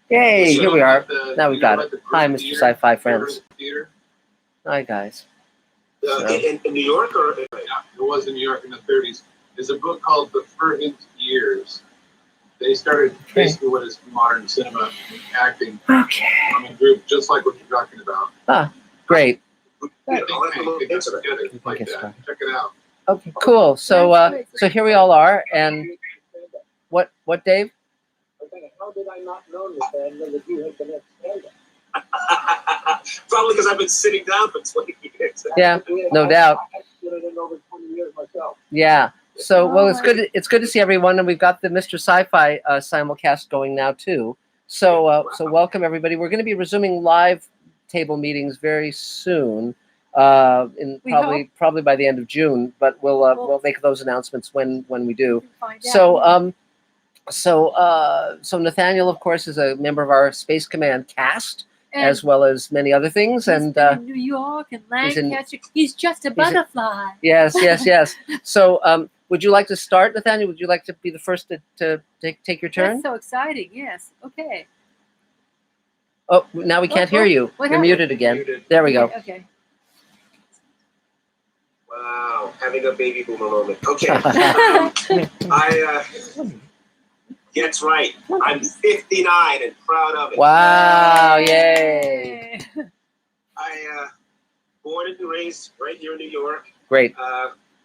Yay, So here we are. the- Now we've got it. the Hi, Greek Mr. theater, Sci-Fi friends. theater. Hi, guys. In New York or? Yeah, it was in New York in the 30s. There's a book called The Fervent Years. They started basically what is modern cinema and acting Okay. from a group just like what you're talking about. Great. Yeah, I'll have to look They got into that. together like that. Check it out. Okay, cool. So, so here we all are, and what, Dave? I'm thinking, how did I not know, Nathaniel, that you had been at stand-up? Probably because I've been sitting down for 20 years. Yeah, no doubt. I've been in over 20 years myself. Yeah. So, well, it's good. It's good to see everyone, and we've got the Mr. Sci-Fi simulcast going now too. So, so welcome everybody. We're going to be resuming live table meetings very soon, in probably by the end of June. But we'll make those announcements when we do. So, so Nathaniel, of course, is a member of our Space Command cast, as well as many other things. And in New York and Lancaster. He's just a butterfly. Yes. So, would you like to start, Nathaniel? Would you like to be the first to take your turn? That's so exciting. Yes. Okay. Oh, now we can't hear you. You're muted again. Muted. There we go. Okay. Wow, having a baby boomer moment. Okay. That's right. I'm 59 and proud of it. Wow! Yay! I born and raised right here in New York. Great.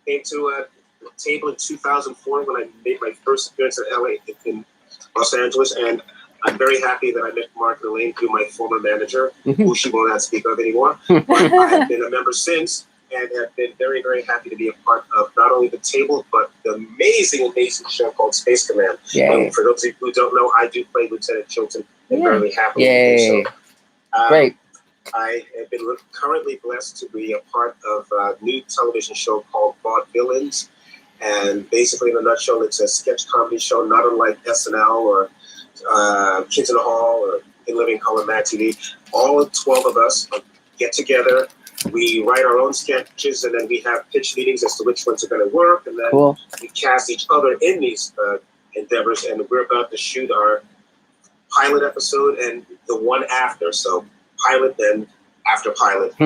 Came to a table in 2004 when I made my first appearance in LA in Los Angeles, and I'm very happy that I met Mark and Elaine through my former manager, who she will not speak of anymore. But I have been a member since, and have been very, very happy to be a part of not only the table, but the amazing show called Space Command. And for those of you who don't know, I do play Lieutenant Chilton, and very happy to do so. Great. I have been currently blessed to be a part of a new television show called Vaudevillains. And basically, in a nutshell, it's a sketch comedy show, not unlike SNL or Kids in the Hall or In Living Color Mad TV. All 12 of us get together. We write our own sketches, and then we have pitch meetings as to which ones are going to work. And then we cast each other in these endeavors. And we're about to shoot our pilot episode and the one after. So pilot, then after pilot,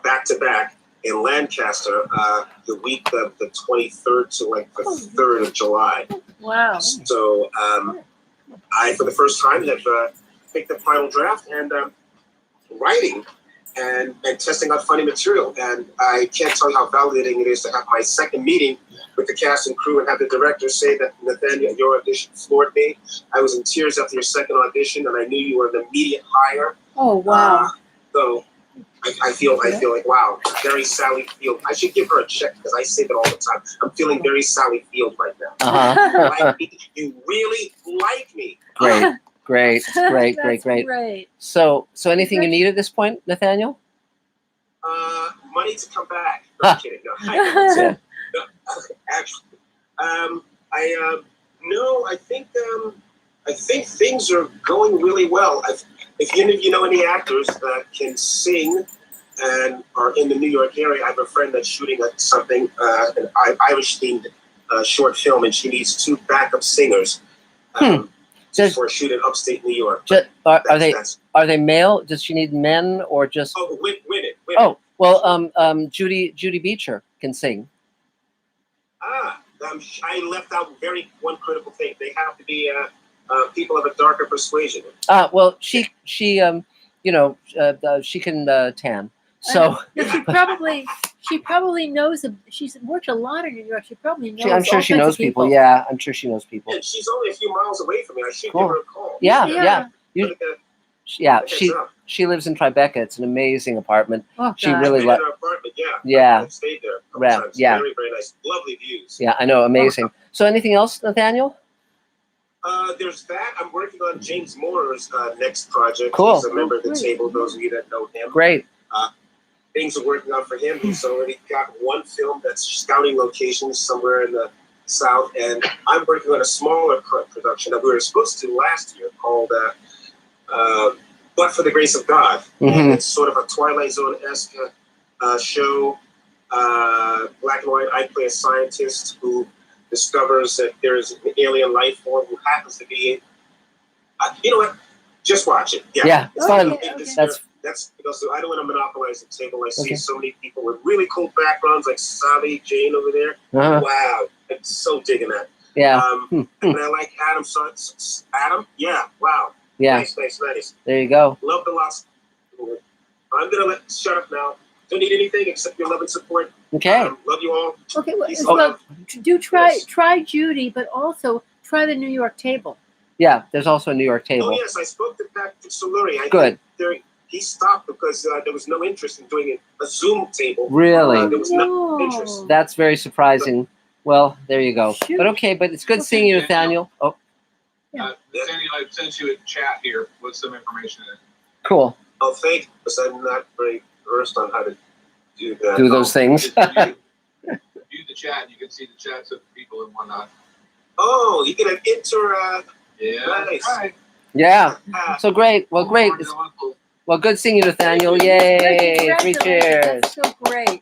back-to-back in Lancaster, the week of the 23rd to like the 3rd of July. Wow. So I, for the first time, have picked the final draft and writing and testing out funny material. And I can't tell you how validating it is to have my second meeting with the cast and crew and have the director say that, Nathaniel, your audition floored me. I was in tears after your second audition, and I knew you were an immediate hire. Oh, wow. So I feel like, wow, very Sally Field. I should give her a check because I say that all the time. I'm feeling very Sally Field right now. Like me. You really like me. Great. So anything you need at this point, Nathaniel? Money to come back. No, I'm kidding. No, actually, I think things are going really well. If any of you know any actors that can sing and are in the New York area, I have a friend that's shooting something, an Irish-themed short film, and she needs 2 backup singers for a shoot in upstate New York. Are they male? Does she need men or just? Oh, women. Oh, well, Judy Beecher can sing. I left out one critical thing. They have to be people of a darker persuasion. Well, she can tan. So she probably knows. She's worked a lot in New York. She probably knows. I'm sure she knows people. Yeah, I'm sure she knows people. And she's only a few miles away from me. I should give her a call. Yeah. She lives in Tribeca. It's an amazing apartment. Oh, she really loves her apartment. Yeah. I've stayed there. Yeah. Very, very nice. Lovely views. Yeah, I know. Amazing. So, anything else, Nathaniel? There's that. I'm working on James Moore's next project. Cool. He's a member of the table. Those of you that know him. Great. Things are working out for him. He's already got one film that's scouting locations somewhere in the South, and I'm working on a smaller production that we were supposed to do last year called But for the Grace of God. And it's sort of a Twilight Zone-esque show, black and white. I play a scientist who discovers that there is an alien life form who happens to be, you know what? Just watch it. Yeah. Yeah, it's fun. Okay, okay. That's So I don't want to monopolize the table. I see Okay. so many people with really cool backgrounds, like Savi, Jane over there. Wow, I'm so digging that. yeah. And I like Adam. So Adam, yeah, wow, Yeah. nice. There you go. Love the lost. I'm gonna shut up now. Don't need anything except your love and support. Okay. Love you all. Okay, well, Peace well, out. try Judy, but also try the New York table. Yeah, there's also a New York Oh table. yes, I spoke to Patrick Soluri. Good. He stopped because there was no interest in doing a Zoom table. Really? There was no interest. That's very surprising. Well, there you go. Shoot. But okay, but it's good seeing you, Nathaniel. Oh, Nathaniel, I sent you a chat here with some information in it. cool. Oh, thank you, because I'm not very versed on how to do that. Do those things. Just view the chat, and you can see the chats of people and whatnot. Oh, you can interact. Yeah, Nice. right. Yeah. So great. Well, great. Well, good seeing you, Nathaniel. Yay! 3 Congratulations. cheers. That's so great.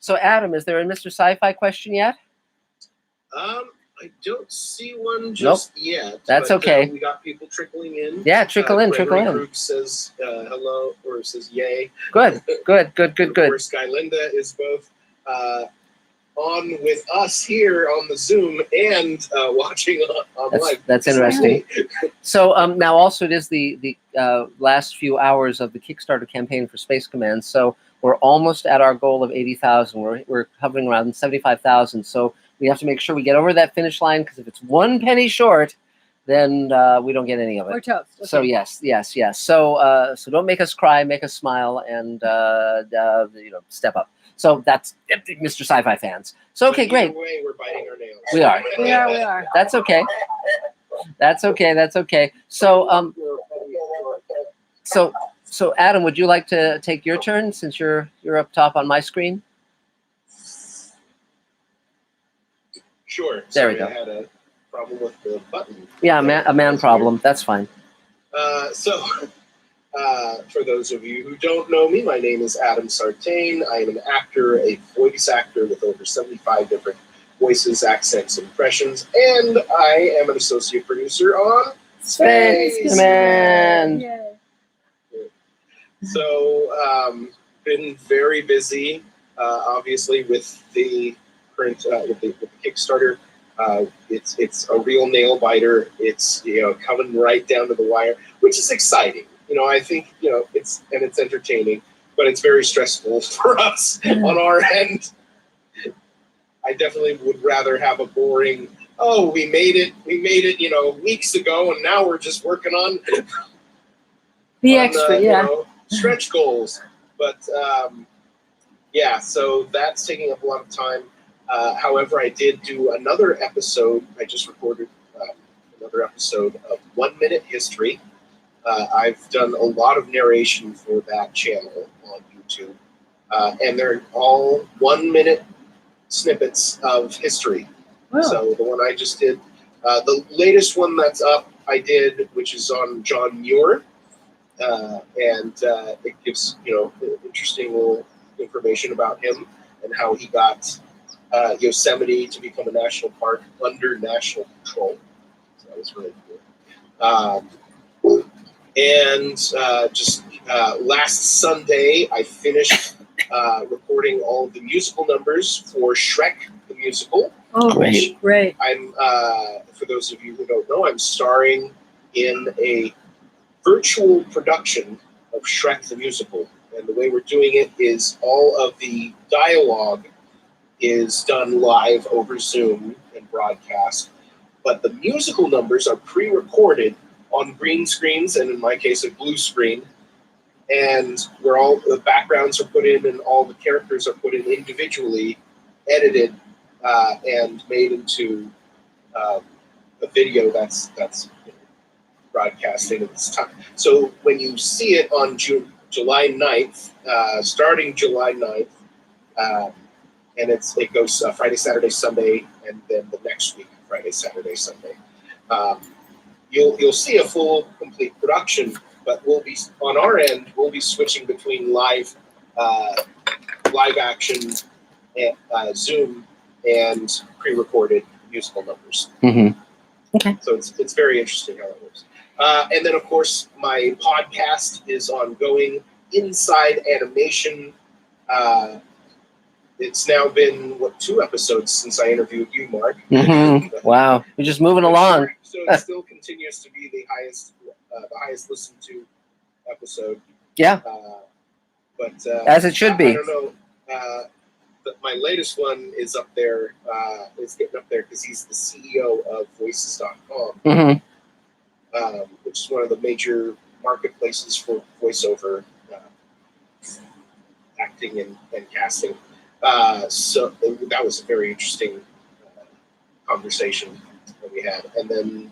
So Adam, is there a Mr. Sci-Fi question yet? I don't see one just yet. That's but, okay. We got people trickling in. Yeah, trickle in. Group says hello or says yay. Good. Of course, Galenda is both on with us here on the Zoom and watching on live. That's interesting. So now also it is the last few hours of the Kickstarter campaign for Space Command. So we're almost at our goal of 80,000. We're hovering around 75,000. So we have to make sure we get over that finish line, because if it's 1 penny short, then we don't get any of it. Or toast. Okay. So yes. So don't make us cry, make us smile, and step up. So that's Mr. Sci-Fi fans. So okay, But great. Either way, we're biting our nails. We are. We are. That's okay. That's okay. So so Adam, would you like to take your turn since you're up top on my screen? Sure. There we Sorry, go. I had a problem with the button. Yeah, a man problem. That's fine. For those of you who don't know me, my name is Adam Sartain. I am an actor, a voice actor with over 75 different voices, accents, and impressions, and I am an associate producer on Space Command. Yay. So, been very busy, obviously, with the current with the Kickstarter. It's a real nail biter. It's coming right down to the wire, which is exciting. I think it's entertaining, but it's very stressful for us on our end. I definitely would rather have a boring, oh, we made it, weeks ago, and now we're just working on The extra, stretch goals. But so that's taking up a lot of time. However, I did do another episode. I just recorded another episode of 1 Minute History. I've done a lot of narration for that channel on YouTube, and they're all 1 minute snippets of history. Wow. So the one I just did, the latest one that's up, I did, which is on John Muir, and it gives interesting little information about him and how he got Yosemite to become a national park under national control. So that was really cool. Last Sunday, I finished recording all of the musical numbers for Shrek the Musical. Oh, great. I'm, for those of you who don't know, I'm starring in a virtual production of Shrek the Musical. And the way we're doing it is all of the dialogue is done live over Zoom and broadcast. But the musical numbers are pre-recorded on green screens, and in my case, a blue screen. And where all the backgrounds are put in and all the characters are put in individually, edited, and made into a video that's broadcasting at this time. So when you see it on July 9th, starting July 9th, and it goes Friday, Saturday, Sunday, and then the next week, Friday, Saturday, Sunday. You'll see a full, complete production, but we'll be on our end. We'll be switching between live action, and Zoom, and pre-recorded musical numbers. Mm-hmm. Okay. So it's very interesting how it works. And then, of course, my podcast is ongoing, Inside Animation. It's now been, 2 episodes since I interviewed you, Mark. Wow, we're just moving along. So it still continues to be the highest listened to episode. Yeah, but as it should be. I don't know. My latest one is up there. It's getting up there because he's the CEO of Voices.com, which is one of the major marketplaces for voiceover acting and casting. So that was a very interesting conversation that we had. And then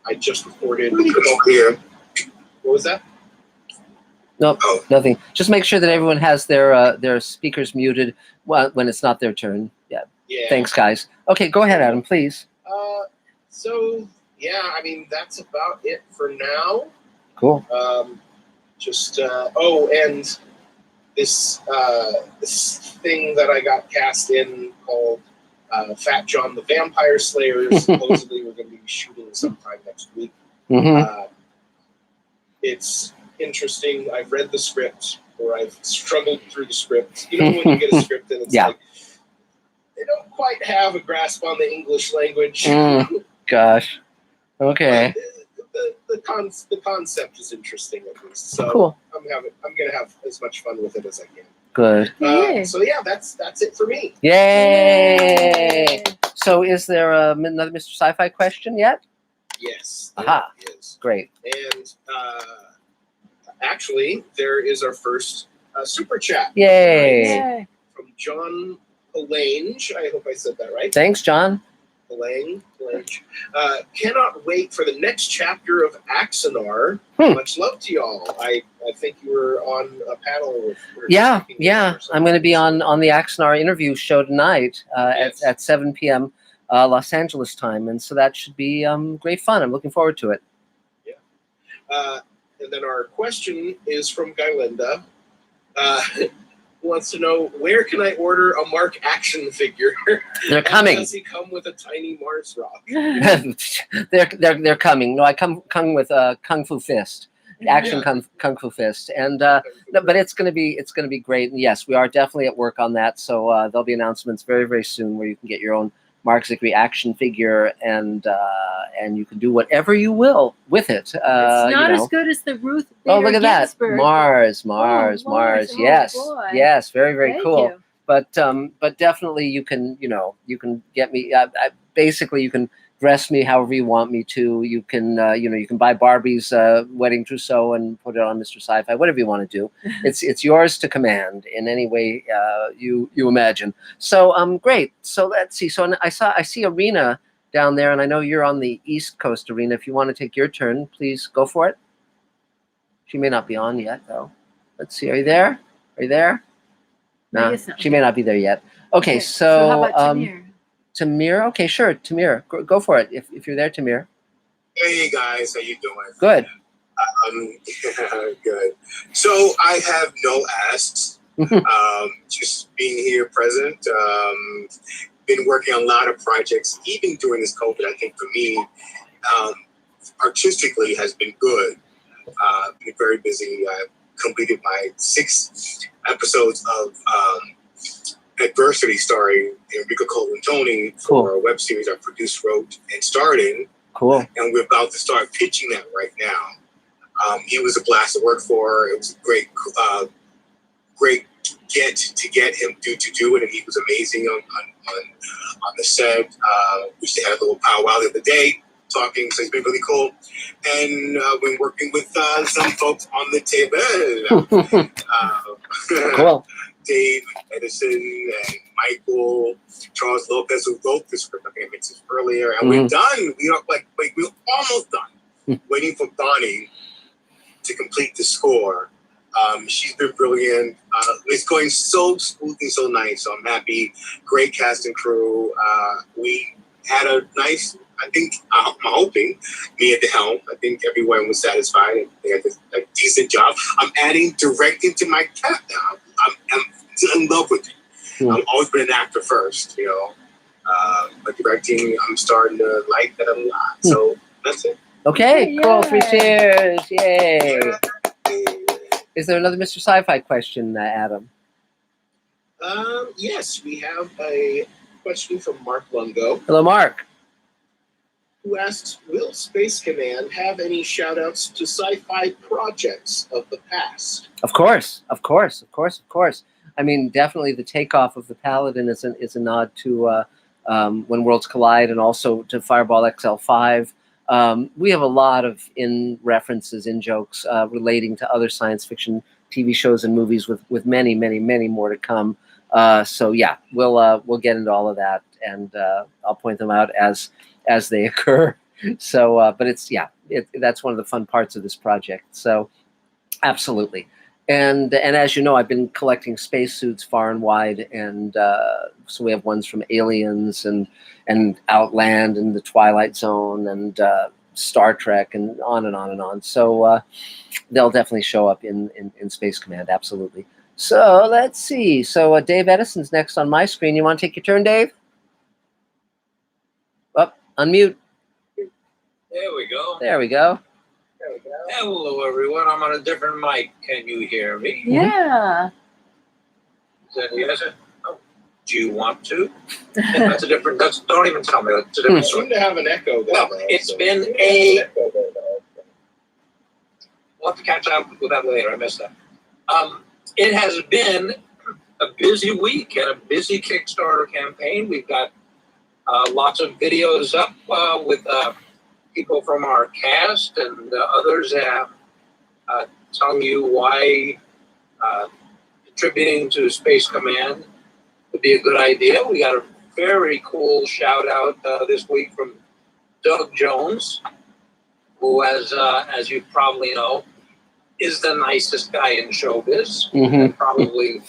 I just recorded here. What was that? Nope, nothing. Just make sure that everyone has their speakers muted when it's not their turn. Yeah. Thanks, guys. Okay, go ahead, Adam, please. So yeah, I mean that's about it for now. Cool. And this thing that I got cast in called Fat John the Vampire Slayer. Supposedly we're going to be shooting sometime next week. It's interesting. I've read the script, or I've struggled through the script. You know when you get a script and it's like they don't quite have a grasp on the English language. Gosh. Okay. The concept is interesting at least. So cool. I'm gonna have as much fun with it as I can. Good. So yeah, that's it for me. Yay! So is there another Mr. Sci-Fi question yet? Yes. Aha. There is. Great. And actually, there is our first super chat. Yay! From John Palange. I hope I said that right. Thanks, John. Palange. Cannot wait for the next chapter of Axanar. Much love to y'all. I think you were on a panel with. Yeah. I'm going to be on the Axanar interview show tonight at 7 p.m. Los Angeles time, and so that should be great fun. I'm looking forward to it. Yeah. And then our question is from Galenda. Who wants to know, where can I order a Mark action figure? They're coming. Does he come with a tiny Mars rock? they're coming. No, I come with a Kung Fu Fist, action Kung Fu Fist, and but it's gonna be great. And yes, we are definitely at work on that. So there'll be announcements very, very soon where you can get your own Mark Zicree action figure, and you can do whatever you will with it. It's not as good as the Ruth Bader look at that. Ginsburg. Mars. Oh, Yes. boy. Yes. Very, very Thank cool. you. But definitely you can get me. Basically, you can dress me however you want me to. You can you can buy Barbie's wedding trousseau and put it on Mr. Sci-Fi. Whatever you want to do, it's yours to command in any way you imagine. So great. So let's see. So I see Arena down there, and I know you're on the East Coast, Arena. If you want to take your turn, please go for it. She may not be on yet, though. Let's see. Are you there? Are you there? No, she may not be there yet. Okay, so how about Tamir? Tamira? Okay, sure. Tamira, go for it. If you're there, Tamira. Hey guys, how you doing? Good. Good. So I have no asks. Just being here present. Been working on a lot of projects, even during this COVID. I think for me, artistically has been good. Been very busy. I've completed my 6 episodes of Adversity, starring Enrico Colantoni for a web series I produced, wrote, and starred in. Cool. And we're about to start pitching that right now. He was a blast to work for. It was a great get him to do it, and he was amazing on the set. Which they had a little powwow the other day talking, so he's been really cool. And been working with some folks on the table. Cool. Dave Edison and Michael Charles Lopez, who wrote the script. I think I mentioned this earlier, and we're done. We're almost done. Waiting for Bonnie to complete the score. She's been brilliant. It's going so smooth and so nice. So I'm happy. Great cast and crew. We had a nice. I'm hoping, me at the helm. I think everyone was satisfied and they had a decent job. I'm adding directing to my cat now. I'm in love with it. I've always been an actor first, But directing, I'm starting to like that a lot. So that's it. Okay, cool. 3 Yay. cheers. Yay. Is there another Mr. Sci-Fi question, Adam? Yes, we have a question from Mark Lungo, Hello, Mark. who asks, will Space Command have any shout-outs to sci-fi projects of the past? Of course. I mean, definitely the takeoff of the Paladin is a nod to When Worlds Collide, and also to Fireball XL5. We have a lot of references, in jokes relating to other science fiction TV shows and movies, with many more to come. So yeah, we'll get into all of that, and I'll point them out as they occur. So, but that's one of the fun parts of this project. So, absolutely. And as you know, I've been collecting spacesuits far and wide, and so we have ones from Aliens and Outland and the Twilight Zone and Star Trek and on and on and on. So they'll definitely show up in Space Command, absolutely. So let's see. So Dave Edison's next on my screen. You want to take your turn, Dave? Up, unmute. There we go. There we go. Hello, everyone. I'm on a different mic. Can you hear me? Yeah. Is that yes? Oh, do you want to? That's a different. Don't even tell me. That's a different You story. seem to have an echo there. Well, though, it's so- been a. We'll have to catch up with that later. I missed that. It has been a busy week and a busy Kickstarter campaign. We've got lots of videos up with people from our cast and others telling you why contributing to Space Command would be a good idea. We got a very cool shout out this week from Doug Jones, who, as you probably know, is the nicest guy in showbiz, and probably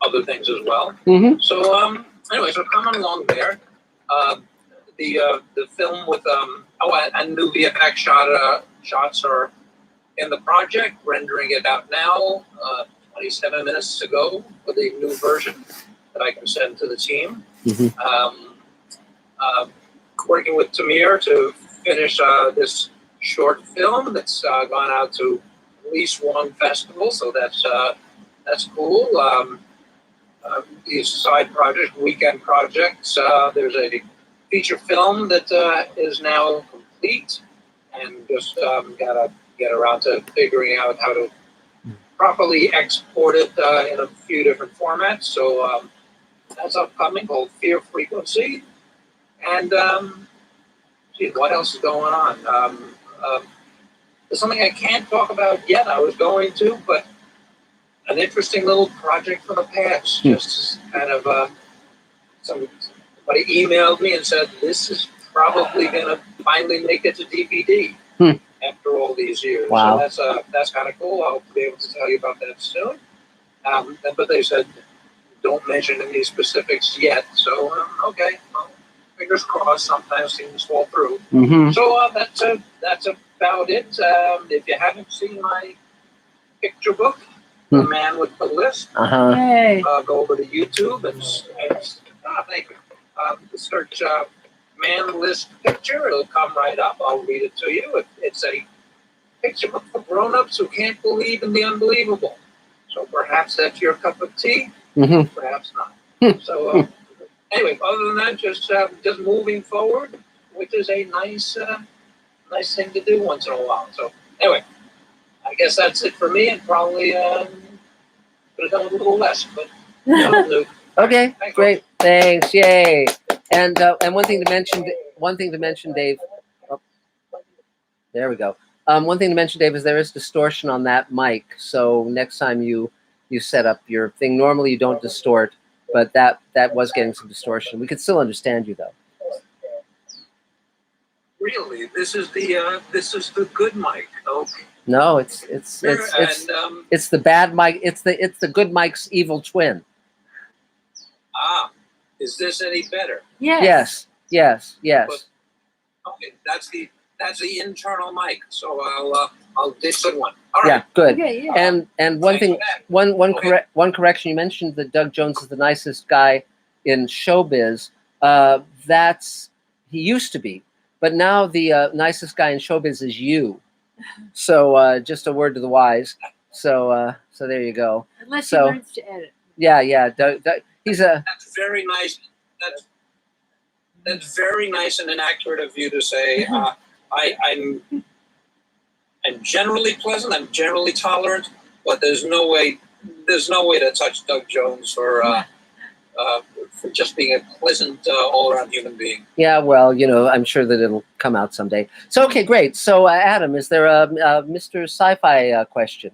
other things as well. So anyway, so coming along there, the film with and new VFX shots are in the project, rendering it out now. 27 minutes to go for the new version that I can send to the team. Working with Tamira to finish this short film that's gone out to at least one festival, so that's cool. These side projects, weekend projects. There's a feature film that is now complete, and just gotta get around to figuring out how to properly export it in a few different formats. So that's upcoming, called Fear Frequency. And what else is going on? There's something I can't talk about yet. I was going to, but an interesting little project from the past. Just kind of somebody emailed me and said, this is probably going to finally make it to DVD after all these years. Wow. So that's kind of cool. I'll be able to tell you about that soon. But they said, don't mention any specifics yet. So, okay, well, fingers crossed. Sometimes things fall through. So that's about it. If you haven't seen my picture book, The Man with the List, Yay. go over to YouTube and thank you. Search Man List Picture. It'll come right up. I'll read it to you. It's a picture book for grown-ups who can't believe in the unbelievable. So perhaps that's your cup of tea. Perhaps not. So anyway, other than that, just moving forward, which is a nice thing to do once in a while. So anyway, I guess that's it for me, and probably could have done a little less, but nothing new. Okay, Thanks, great. Thanks. Yay. And one thing to mention, Dave. Oh, there we go. One thing to mention, Dave, is there is distortion on that mic. So next time you set up your thing, normally you don't distort, but that was getting some distortion. We could still understand you though. Really, this is the good mic. Okay. No, it's the bad mic. It's the good mic's evil twin. Is this any better? Yes. Yes. Okay, that's the internal mic. So I'll ditch the one. All right. Yeah, good. Okay, yeah. And one thing, one correction. You mentioned that Doug Jones is the nicest guy in showbiz. he used to be, but now the nicest guy in showbiz is you. So just a word to the wise. So there you go. Unless So- he learns to edit. Yeah. He's a That's very nice. That's very nice and inaccurate of you to say. I'm generally pleasant. I'm generally tolerant, but there's no way to touch Doug Jones for just being a pleasant all-around human being. Yeah, well, I'm sure that it'll come out someday. So okay, great. So Adam, is there a Mr. Sci-Fi question?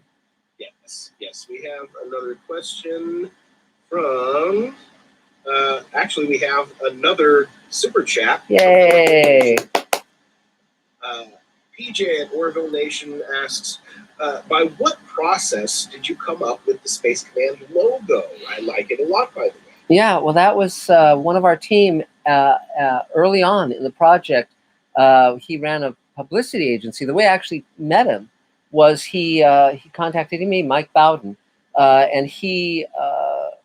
Yes, we have another question from. Actually, we have another super chat. Yay! PJ at Orville Nation asks, by what process did you come up with the Space Command logo? I like it a lot, by the way. Yeah, well, that was one of our team early on in the project. He ran a publicity agency. The way I actually met him was he contacted me, Mike Bowden, and he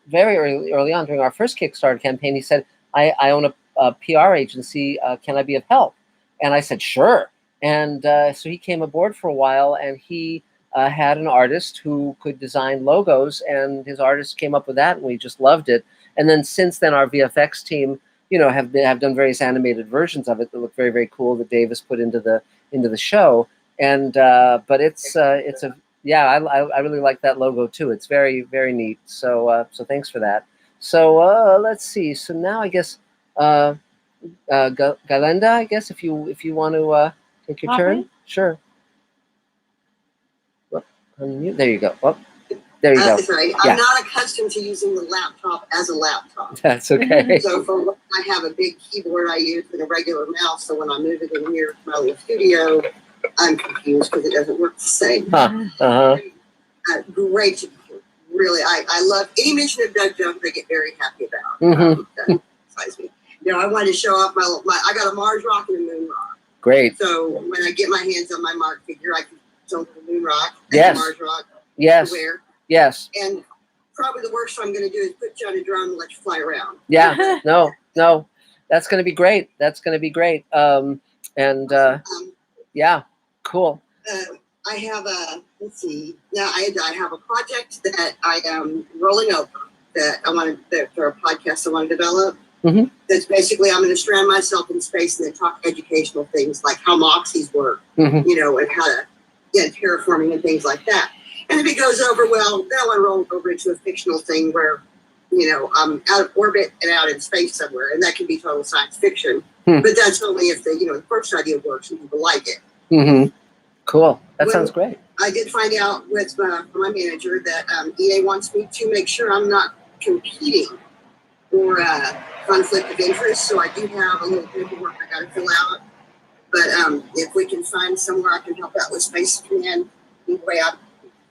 very early on during our first Kickstarter campaign, he said, I own a PR agency. Can I be of help? And I said, sure. And so he came aboard for a while, and he had an artist who could design logos, and his artist came up with that, and we just loved it. And then since then, our VFX team, have done various animated versions of it that look very, very cool that Dave has put into the show. And but it's I really like that logo too. It's very, very neat. So thanks for that. So let's see. So now I guess Galenda, I guess if you want to take your turn, sure. Well, unmute. There you go. Well, there you go. Sorry, Yeah. I'm not accustomed to using the laptop as a laptop. That's okay. So for what I have a big keyboard I use with a regular mouse. So when I move it in here to my little studio, I'm confused because it doesn't work the same. Great. Really, I love any mention of Doug Jones. I get very happy about. That excites me. I wanted to show off my. I got a Mars rock and a moon rock. Great. So when I get my hands on my Mark figure, I can jump the moon rock and Yes. the Mars rock Yes. to wear. Yes. And probably the worst I'm going to do is put you on a drone and let you fly around. Yeah. No. That's going to be great. That's going to be great. Yeah. Cool. I have let's see. Now I have a project that I am rolling over for a podcast I want to develop. Mhm. That's basically I'm going to strand myself in space and then talk educational things like how Moxies work, Mhm. and how to get terraforming and things like that. And if it goes over well, then I want to roll over into a fictional thing where, I'm out of orbit and out in space somewhere, and that can be total science fiction. But that's only if the first idea works and people like it. Mm-hmm. Cool. That Well, sounds great. I did find out with my manager that EA wants me to make sure I'm not competing for conflict of interest. So I do have a little paperwork I got to fill out. But if we can find somewhere I can help out with Space Command, anyway, I'm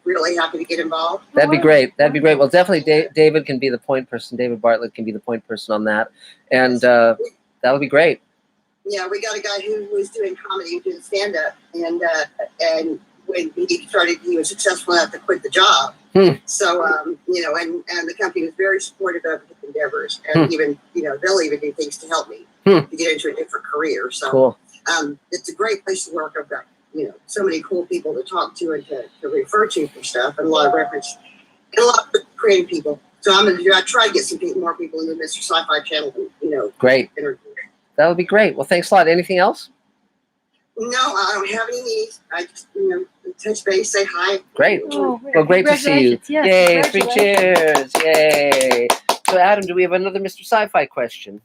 really happy to get involved. That'd be great. That'd be great. Well, definitely David can be the point person. David Bartlett can be the point person on that. And that'll be great. Yeah, we got a guy who was doing comedy, doing stand-up, and when he started, he was successful enough to quit the job. So, and the company was very supportive of his endeavors, and even, they'll even do things to help me to get into a different career. So, Cool. It's a great place to work. I've got, so many cool people to talk to and to refer to for stuff, and a lot of reference, and a lot of creative people. So I try to get more people in the Mr. Sci-Fi channel, Great. That would be great. Well, thanks a lot. Anything else? No, I don't have any needs. I just, touch base, say hi. Great. Oh, Well, great to see you. congratulations. Yes, Yay, 3 congratulations. cheers. Yay. So, Adam, do we have another Mr. Sci-Fi question?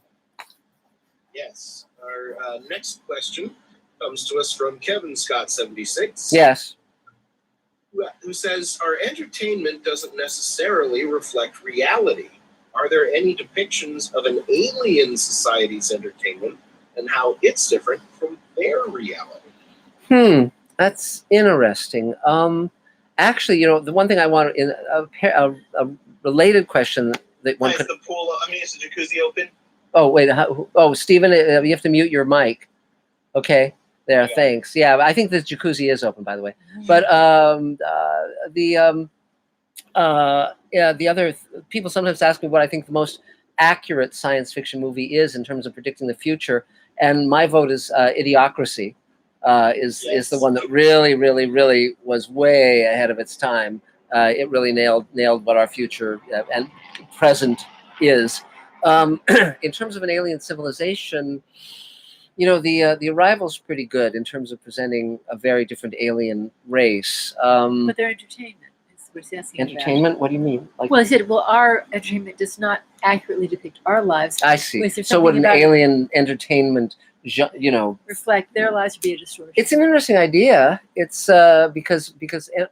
Yes. Our next question comes to us from Kevin Scott 76. Yes. Who says, our entertainment doesn't necessarily reflect reality. Are there any depictions of an alien society's entertainment and how it's different from their reality? That's interesting. Actually, the one thing I want in a related question that one Is could. the pool? Is the jacuzzi open? Oh wait. Stephen, you have to mute your mic. Okay. There. Okay. Thanks. Yeah, I think the jacuzzi is open, by the way. But the other people sometimes ask me what I think the most accurate science fiction movie is in terms of predicting the future. And my vote is Idiocracy. Is the one that really was way ahead of its time. It really nailed what our future and present is. In terms of an alien civilization, the Arrival's pretty good in terms of presenting a very different alien race. But their entertainment is what he's asking Entertainment? about. What do you mean? Like, Well, I said, our entertainment does not accurately depict our lives. I see. Was there So would something an about it alien entertainment, reflect their lives would be a distortion? it's an interesting idea. It's because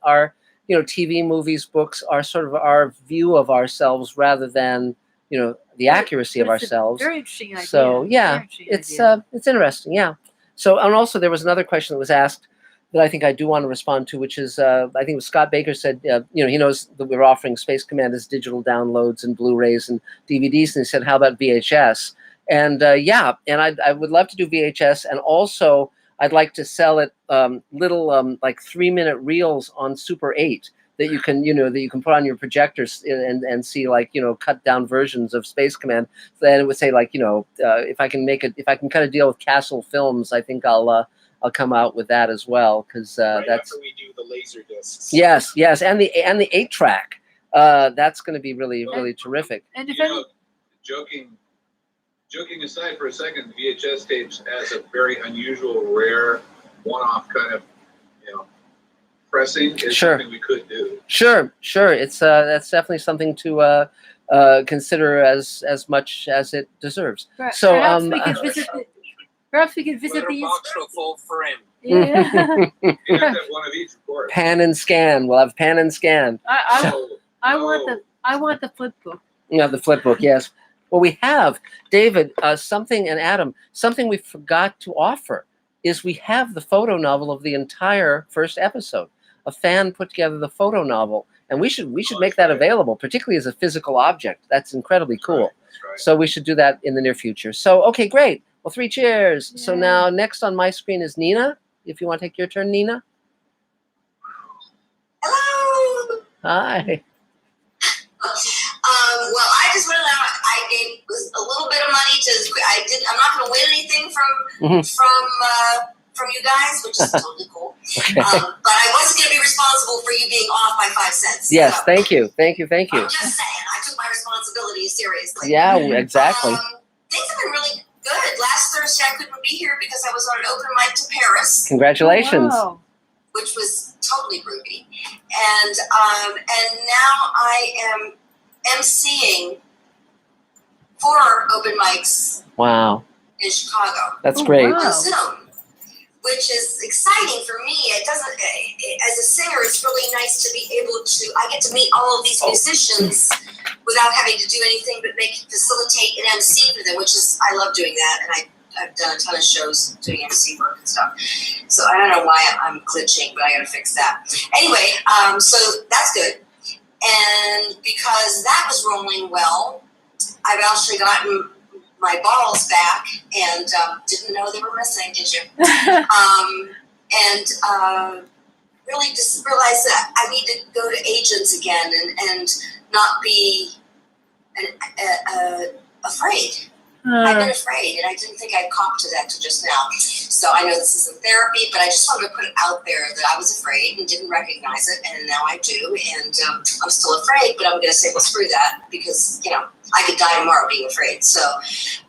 our TV, movies, books are sort of our view of ourselves rather than the accuracy of But it's a ourselves. very interesting idea. So Very yeah, interesting it's idea. interesting. Yeah. So and also there was another question that was asked that I think I do want to respond to, which is I think it was Scott Baker said he knows that we're offering Space Command as digital downloads and Blu-rays and DVDs, and he said how about VHS? And I would love to do VHS, and also I'd like to sell it little like 3-minute reels on Super 8 that you can put on your projectors and see cut down versions of Space Command. So then it would say if I can cut a deal with Castle Films, I think I'll come out with that as well, because Right that's after we do the laser discs. yes, and the 8-track. That's going to be really terrific. And if Joking aside for a second, VHS tapes as a very unusual, rare, one-off kind of pressing is Sure. something we could do. Sure. It's that's definitely something to consider as much as it deserves. So perhaps we could visit the. Perhaps we could visit Letter the. box or full frame. Yeah. You have to have one of each, of course. pan and scan. We'll have pan and scan. I want the flip book. The flip book. Yes. Well, we have David something, and Adam, something we forgot to offer is we have the photo novel of the entire first episode. A fan put together the photo novel, and we should make that available, particularly as a physical object. That's incredibly cool. That's right. So we should do that in the near future. So, okay, great. Well, 3 cheers. So Yeah. now next on my screen is Nina. If you want to take your turn, Nina. Hello. Hi. Well, I just went out. I gave a little bit of money to. I'm not going to win anything from you guys, which is totally cool. Okay. But I wasn't going to be responsible for you being off by 5 cents. Yes, So, thank you. I'm just saying, I took my responsibility seriously. Yeah, exactly. Things have been really good. Last Thursday, I couldn't be here because I was on an open mic to Paris, Congratulations. Wow. which was totally groovy. And now I am emceeing 4 open mics Wow. in Chicago That's Oh, great. wow. on Zoom, which is exciting for me. It doesn't, as a singer, it's really nice to be able to. I get to meet all of these musicians without having to do anything but facilitate and MC for them, which is I love doing that, and I've done a ton of shows doing MC work and stuff. So I don't know why I'm glitching, but I got to fix that. Anyway, so that's good. And because that was rolling well, I've actually gotten my balls back and didn't know they were missing, did you? Really just realized that I need to go to agents again and not be afraid. I've been afraid, and I didn't think I'd cop to that till just now. So I know this isn't therapy, but I just wanted to put it out there that I was afraid and didn't recognize it, and now I do, and I'm still afraid, but I'm going to say, well, screw that, because, I could die tomorrow being afraid. So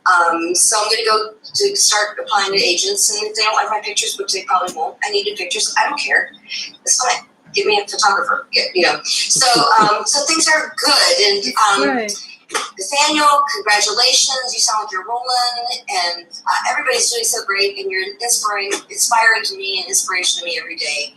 I'm going to go to start applying to agents, and if they don't like my pictures, which they probably won't, I needed pictures, I don't care. It's fine. Give me a photographer. So things are good, and Right. Nathaniel, congratulations! You sound like you're rolling, and everybody's doing so great, and you're inspiring to me and inspiration to me every day.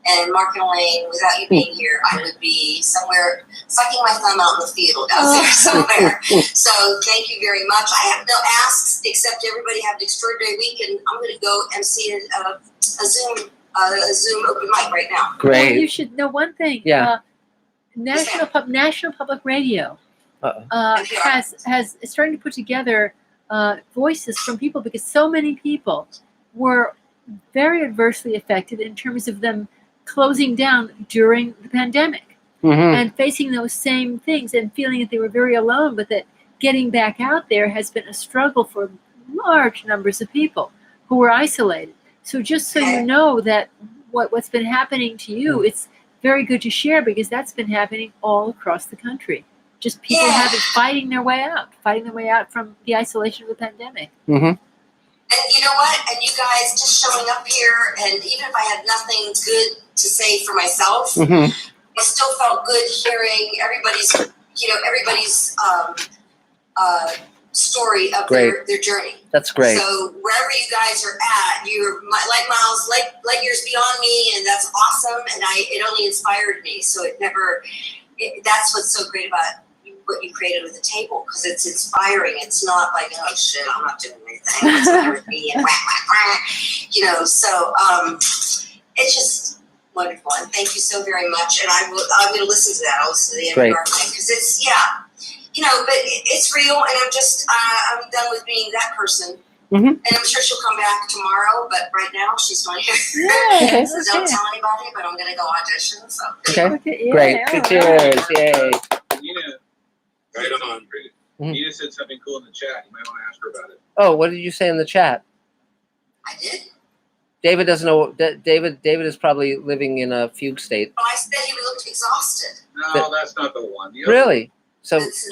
And Mark and Elaine, without you being here, I would be somewhere sucking my thumb out in the field out there somewhere. So thank you very much. I have no asks except everybody have an extraordinary week, and I'm going to go MC a Zoom open mic right now. Great. Well, you should know one thing. Yeah. National Public Radio NPR. has is starting to put together voices from people, because so many people were very adversely affected in terms of them closing down during the pandemic Mhm. and facing those same things and feeling that they were very alone, but that getting back out there has been a struggle for large numbers of people who were isolated. So just so you know that what's been happening to you, it's very good to share because that's been happening all across the country. Just people fighting their way out from the isolation of the pandemic. Mm-hmm. And you know what? And you guys just showing up here, and even if I had nothing good to say for myself, I still felt good hearing everybody's story of their journey. That's great. So wherever you guys are at, you're like miles, light years beyond me, and that's awesome. And it only inspired me. So that's what's so great about what you created with the table, because it's inspiring. It's not like, oh shit, I'm not doing anything. What's the matter with me? And so it's just wonderful. And thank you so very much. And I'm going to listen to that. I'll listen to the end of our thing, because it's but it's real. And I'm done with being that person. And I'm sure she'll come back tomorrow, but right now she's not here. So don't tell anybody, but I'm going to go audition. So Great. Cheers. Yay. Right on. Nina said something cool in the chat. You might want to ask her about it. Oh, what did you say in the chat? I did. David doesn't know. David is probably living in a fugue state. Oh, I said he looked exhausted. No, that's not the one. Really? So. That's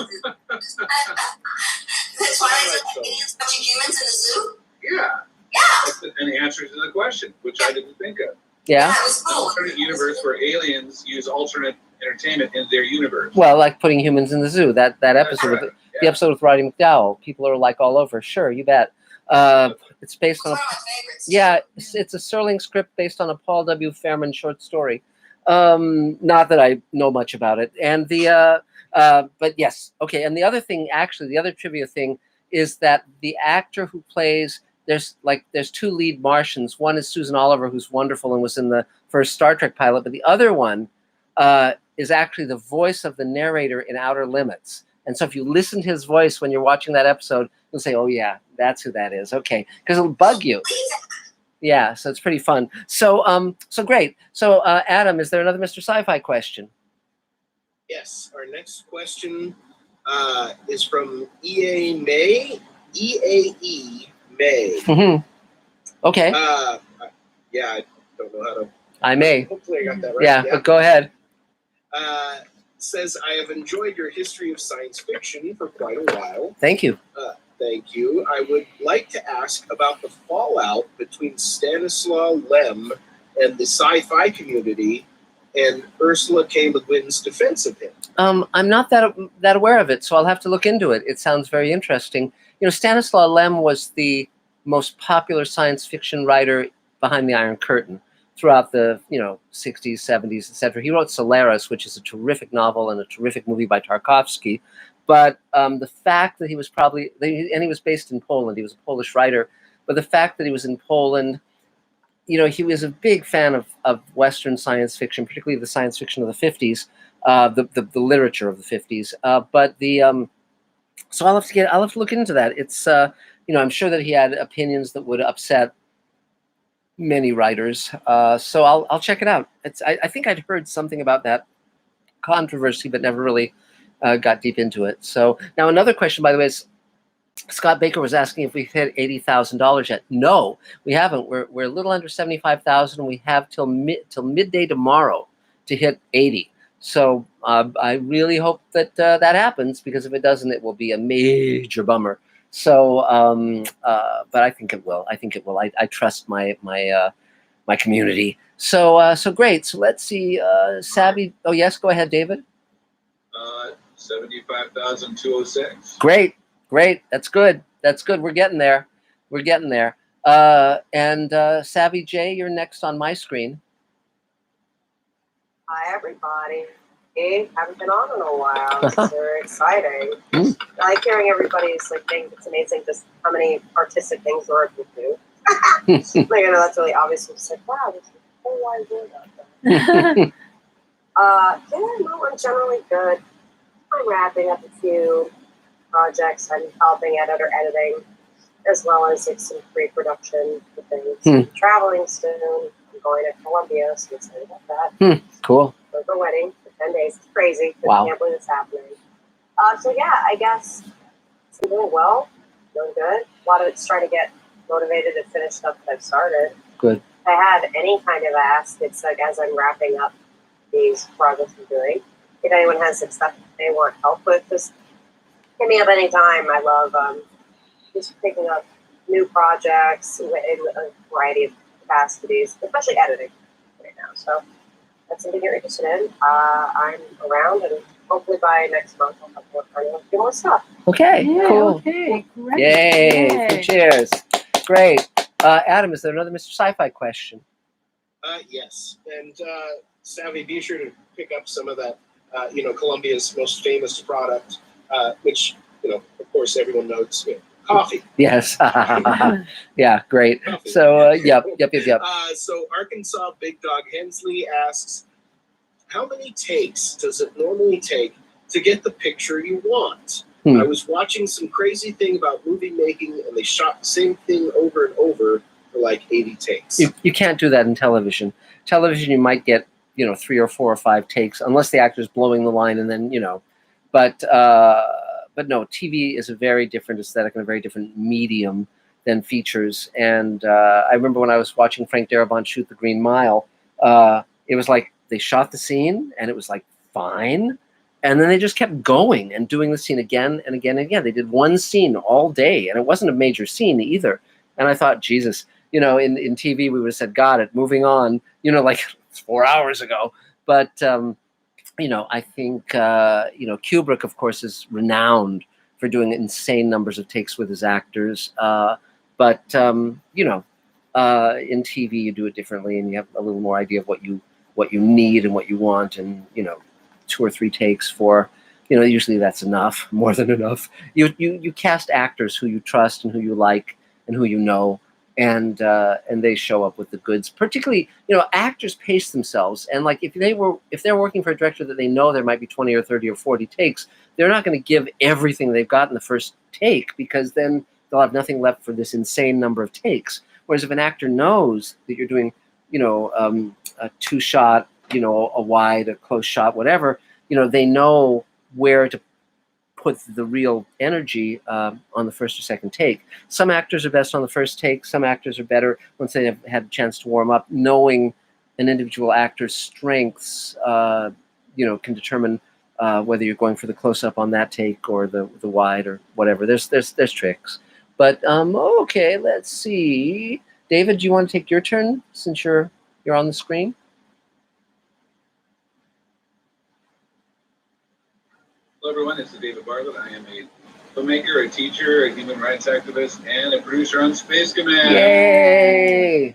why I said aliens touching humans in the zoo? Yeah. Yeah. And the answer to the question, which I didn't think of. Yeah. That was cool. An alternate universe where aliens use alternate entertainment in their universe. Well, like putting humans in the zoo. That episode, the episode with Roddy McDowell. People are like all over. Sure, you bet. It's based on one of my favorites. Yeah, it's a Serling script based on a Paul W. Fairman short story. Not that I know much about it. And but yes, okay. And the other thing, actually, the other trivia thing is that the actor who plays there's two lead Martians. One is Susan Oliver, who's wonderful and was in the first Star Trek pilot, but the other one is actually the voice of the narrator in Outer Limits. And so if you listen to his voice when you're watching that episode, you'll say, oh yeah, that's who that is. Okay. Because it'll bug you. Yeah. So it's pretty fun. So, so great. So, Adam, is there another Mr. Sci-Fi question? Yes. Our next question is from EAE May. Mm-hmm. Okay. Yeah, I don't know how to. I may. Hopefully I got that right. Yeah, but go ahead. Says, I have enjoyed your history of science fiction for quite a while. Thank you. Thank you. I would like to ask about the fallout between Stanislaw Lem and the sci-fi community and Ursula K. Le Guin's defense of him. I'm not that aware of it, so I'll have to look into it. It sounds very interesting. You know, Stanislaw Lem was the most popular science fiction writer behind the Iron Curtain throughout the 60s, 70s, etc. He wrote Solaris, which is a terrific novel and a terrific movie by Tarkovsky. But the fact that he was and he was based in Poland, he was a Polish writer, but the fact that he was in Poland, he was a big fan of Western science fiction, particularly the science fiction of the 50s, the literature of the 50s. So I'll have to look into that. It's I'm sure that he had opinions that would upset many writers. So I'll check it out. I think I'd heard something about that controversy, but never really got deep into it. So now another question, by the way, is Scott Baker was asking if we've hit $80,000 yet. No, we haven't. We're a little under 75,000. We have till midday tomorrow to hit 80. So I really hope that that happens, because if it doesn't, it will be a major bummer. So, but I think it will. I trust my community. So great. So let's see. Savvy. Oh yes, go ahead, David. 75,206. Great. That's good. We're getting there. And Savvy J, you're next on my screen. Hi, everybody. Hey, haven't been on in a while. This is very exciting. I like hearing everybody's things. It's amazing just how many artistic things Laura can do. I know that's really obvious. I'm just wow, this is so why doing that. I'm generally good. I'm wrapping up a few projects. I'm helping editing, as well as some pre-production things. I'm traveling soon. I'm going to Colombia, so I'm excited about that. Cool. For the wedding for 10 days. It's crazy. Wow. I can't believe it's happening. So yeah, I guess I'm doing well, doing good. A lot of it's trying to get motivated to finish stuff that I've started. Good. If I have any kind of ask, it's like as I'm wrapping up these projects I'm doing, if anyone has some stuff they want help with, just hit me up anytime. I love just picking up new projects in a variety of capacities, especially editing right now. So that's something you're interested in. I'm around, and hopefully by next month I'll have more stuff. Okay, Yeah, cool. okay, great. Yay, Yay. free cheers. Great. Adam, is there another Mr. Sci-Fi question? Yes, and Savvy, be sure to pick up some of that. Colombia's most famous product, which of course, everyone knows. Coffee. Yes. Yeah, great. Coffee. So, yep. So Arkansas Big Dog Hensley asks, how many takes does it normally take to get the picture you want? I was watching some crazy thing about movie making, and they shot the same thing over and over for like 80 takes. You can't do that in television. Television, you might get 3 or 4 or 5 takes, unless the actor's blowing the line, and then But no, TV is a very different aesthetic and a very different medium than features. And I remember when I was watching Frank Darabont shoot The Green Mile, it was like they shot the scene and it was like fine. And then they just kept going and doing the scene again and again and again. They did one scene all day, and it wasn't a major scene either. And I thought, Jesus, in TV we would have said, got it, moving on, like it's 4 hours ago. But I think, Kubrick, of course, is renowned for doing insane numbers of takes with his actors. But in TV, you do it differently, and you have a little more idea of what you need and what you want. And, 2 or 3 takes for, usually that's enough, more than enough. You cast actors who you trust and who you like and who you know. And they show up with the goods. Particularly, actors pace themselves, and like if they're working for a director that they know there might be 20 or 30 or 40 takes, they're not going to give everything they've got in the first take, because then they'll have nothing left for this insane number of takes. Whereas if an actor knows that you're doing, a 2-shot, a wide, a close shot, whatever, they know where to put the real energy on the first or second take. Some actors are best on the first take. Some actors are better once they have had a chance to warm up. Knowing an individual actor's strengths, can determine whether you're going for the close-up on that take or the wide or whatever. There's tricks. But okay, let's see. David, do you want to take your turn since you're on the screen? Hello everyone, this is David Bartlett. I am a filmmaker, a teacher, a human rights activist, and a producer on Space Command. Yay!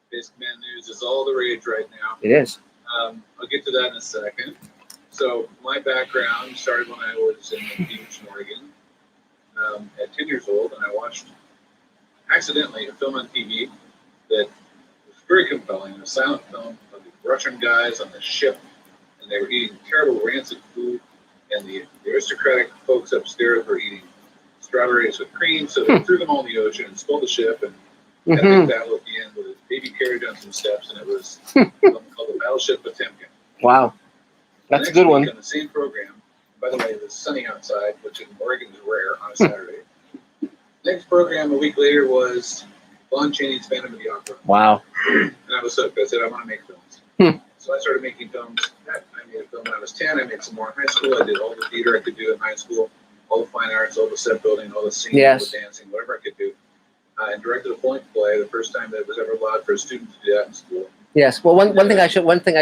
Space Command news is all the rage right now. It is. I'll get to that in a second. So my background started when I was in Beach, Oregon, at 10 years old, and I watched accidentally a film on TV that was very compelling, a silent film of the Russian guys on the ship, and they were eating terrible rancid food. And the aristocratic folks upstairs were eating strawberries with cream, so they threw them all in the ocean and stole the ship, and had a big battle at the end with a baby carriage on some steps, and it was called the Battleship Potemkin. Wow, that's a good one. On the same program, by the way, it was sunny outside, which in Oregon is rare on a Saturday. Next program a week later was Lon Chaney's Phantom of the Opera. Wow. And I was hooked. I said, I want to make films. So I started making films. I made a film when I was 10. I made some more in high school. I did all the theater I could do in high school, all the fine arts, all the set building, all the singing, all the dancing, whatever I could do. And directed a point play, the first time that it was ever allowed for a student to do that in school. Yes. Well, one thing I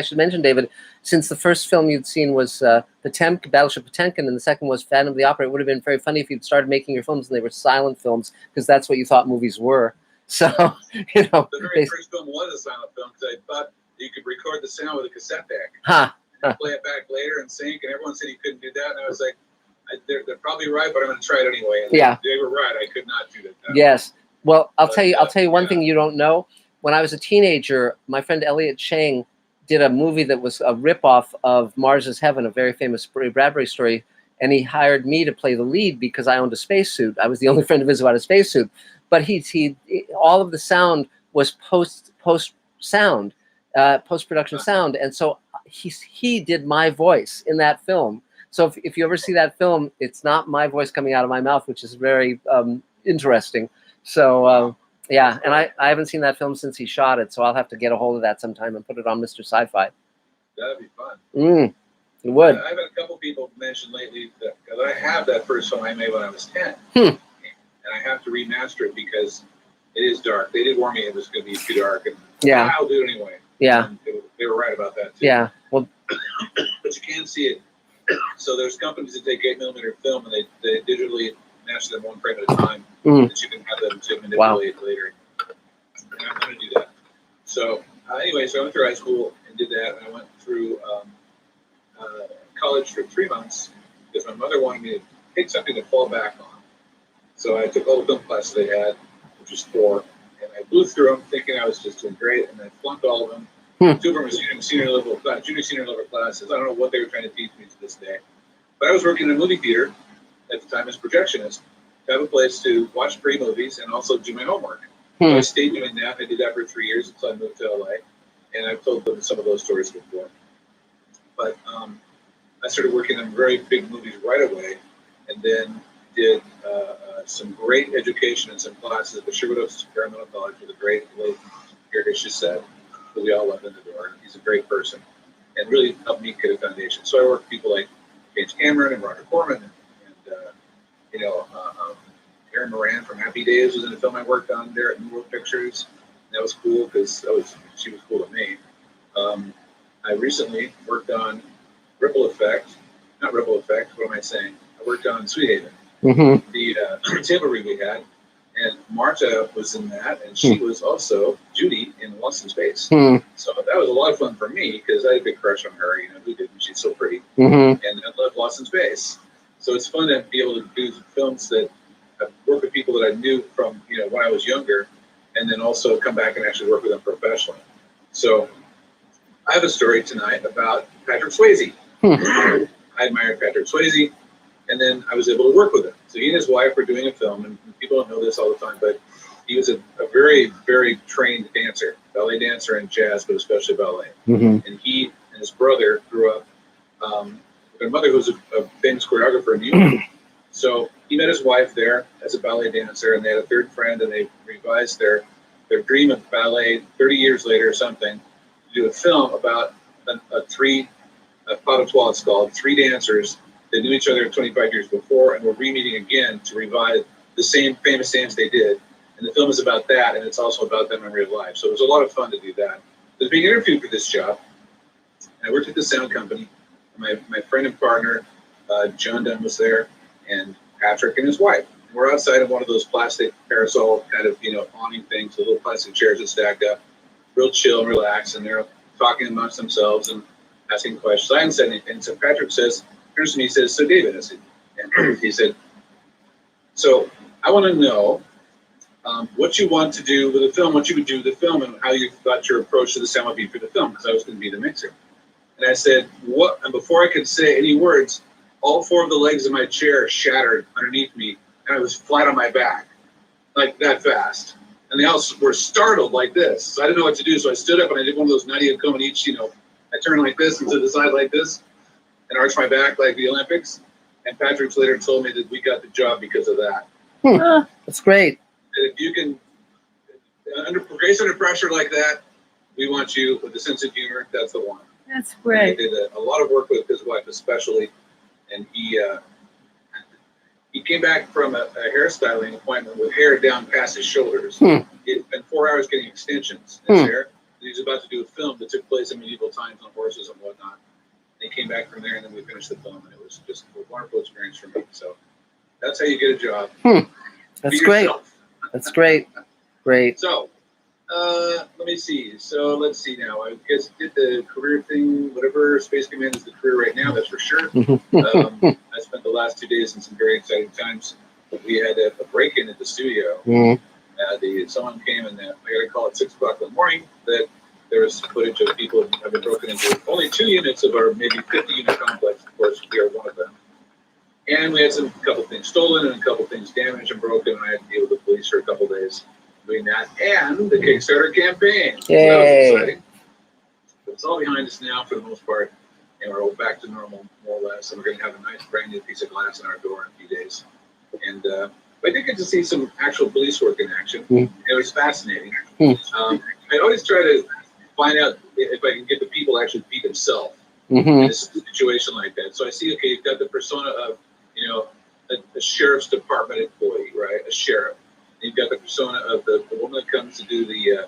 should mention, David, since the first film you'd seen was Battleship Potemkin, and the second was Phantom of the Opera, it would have been very funny if you'd started making your films and they were silent films, because that's what you thought movies were. So, The very first film was a silent film, because I thought you could record the sound with a cassette deck and play it back later and sync, and everyone said you couldn't do that, and I was like, they're probably right, but I'm going to try it anyway. And they were right. I could not do that. Yes. Well, I'll tell you one thing you don't know. When I was a teenager, my friend Elliot Chang did a movie that was a ripoff of Mars is Heaven, a very famous Bradbury story, and he hired me to play the lead because I owned a spacesuit. I was the only friend of his who had a spacesuit. But he all of the sound was post-production sound, and so he did my voice in that film. So if you ever see that film, it's not my voice coming out of my mouth, which is very interesting. So yeah, and I haven't seen that film since he shot it, so I'll have to get a hold of that sometime and put it on Mr. Sci-Fi. That'd be fun. It would. I've had a couple people mention lately that I have that first film I made when I was 10. And I have to remaster it because it is dark. They did warn me it was going to be too dark. And Yeah. I'll do it anyway. Yeah. And they were right about that, too. Yeah. Well, But you can see it. So there's companies that take 8mm film and they digitally match them one frame at a time that you can have them to manipulate later. And I'm going to do that. So anyway, so I went through high school and did that. And I went through college for 3 months because my mother wanted me to pick something to fall back on. So I took all the film classes they had, which was 4, and I blew through them thinking I was just doing great, and I flunked all of them. 2 of them were junior senior level classes. I don't know what they were trying to teach me to this day. But I was working in a movie theater at the time as projectionist to have a place to watch free movies and also do my homework. So I stayed doing that. I did that for 3 years until I moved to LA, and I've told them some of those stories before. But I started working on very big movies right away, and then did some great education and some classes at the Sherwood Oaks Experimental College with a great late Gary said, who we all love in the door. He's a great person, and really helped me get a foundation. So I worked with people like James Cameron and Roger Corman, and Erin Moran from Happy Days was in the film I worked on there at New World Pictures. And that was cool because she was cool to me. I recently worked on Ripple Effect, not Ripple Effect, what am I saying? I worked on Sweet Haven, the table read we had, and Marta was in that, and she was also Judy in Lost in Space. So that was a lot of fun for me because I had a big crush on her, who didn't? She's so pretty. And I love Lost in Space. So it's fun to be able to do films that I've worked with people that I knew from, when I was younger, and then also come back and actually work with them professionally. So I have a story tonight about Patrick Swayze. I admired Patrick Swayze, and then I was able to work with him. So he and his wife were doing a film, and people don't know this all the time, but he was a very, very trained dancer, ballet dancer and jazz, but especially ballet. And he and his brother grew up with their mother, who was a famous choreographer in New York. So he met his wife there as a ballet dancer, and they had a third friend, and they revised their dream of ballet 30 years later or something to do a film about a pot of 12, it's called, 3 dancers that knew each other 25 years before and were re-meeting again to revive the same famous dance they did. And the film is about that, and it's also about them in real life. So it was a lot of fun to do that. I was being interviewed for this job, and I worked at the sound company. My friend and partner, John Dunn, was there, and Patrick and his wife. And we're outside of one of those plastic parasol kind of, awning things, the little plastic chairs that stacked up, real chill and relaxed, and they're talking amongst themselves and asking questions. I hadn't said anything. So Patrick turns to me, he says, "So David," I said, and he said, "So I want to know what you want to do with the film, what you would do with the film, and how you thought your approach to the sound would be for the film, because I was going to be the mixer." And I said, "What?" And before I could say any words, all 4 of the legs of my chair shattered underneath me, and I was flat on my back, like that fast. And they all were startled like this. So I didn't know what to do, so I stood up and I did one of those Nadia Comaneci, I turned like this and to the side like this, and arched my back like the Olympics. And Patrick later told me that we got the job because of that. That's great. And if you can, under pressure like that, we want you with a sense of humor. That's the one. That's great. I did a lot of work with his wife, especially, and he came back from a hairstyling appointment with hair down past his shoulders. He'd spent 4 hours getting extensions in his hair. He was about to do a film that took place in medieval times on horses and whatnot. And he came back from there, and then we finished the film, and it was just a wonderful experience for me. So that's how you get a job. That's great. That's great. Great. So let me see. So let's see now. I guess did the career thing, whatever. Space Command is the career right now, that's for sure. I spent the last 2 days in some very exciting times. We had a break-in at the studio. Someone came and I got a call at 6 o'clock in the morning that there was footage of people having broken into only 2 units of our maybe 50-unit complex. Of course, we are one of them. And we had a couple things stolen and a couple things damaged and broken, and I had to deal with the police for a couple days doing that, and the Kickstarter campaign. Yay. So that was exciting. But it's all behind us now for the most part. and we're back to normal, more or less. And we're going to have a nice brand new piece of glass in our door in a few days. And I did get to see some actual police work in action. Mm. It was fascinating. Mm. I always try to find out if I can get the people to actually be themselves Mm-hmm. in a situation like that. So I see, okay, you've got the persona of, a sheriff's department employee, right? A sheriff. And you've got the persona of the woman that comes to do the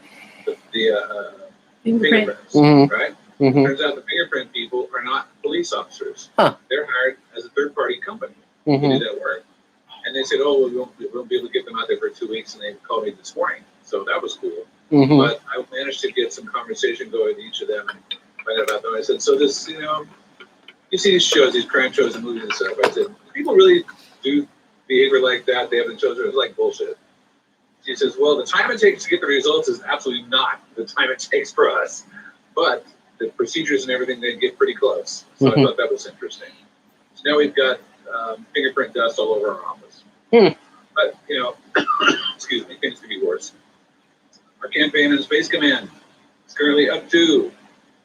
fingerprints, Mhm. right? Mm-hmm. Turns out the fingerprint people are not police officers. Huh. They're hired as a third-party company Mm-hmm. to do that work. And they said, oh, well, we won't be able to get them out there for 2 weeks. And they called me this morning. So that was cool. Mm-hmm. But I managed to get some conversation going with each of them and find out about them. I said, so this, you see these shows, these crime shows and movies and stuff. I said, people really do behavior like that. They have the children. It's like bullshit. She says, well, the time it takes to get the results is absolutely not the time it takes for us. But the procedures and everything, they get pretty close. So Mhm. I thought that was interesting. So now we've got fingerprint dust all over our office. Hmm. But, excuse me, things could be worse. Our campaign in Space Command is currently up to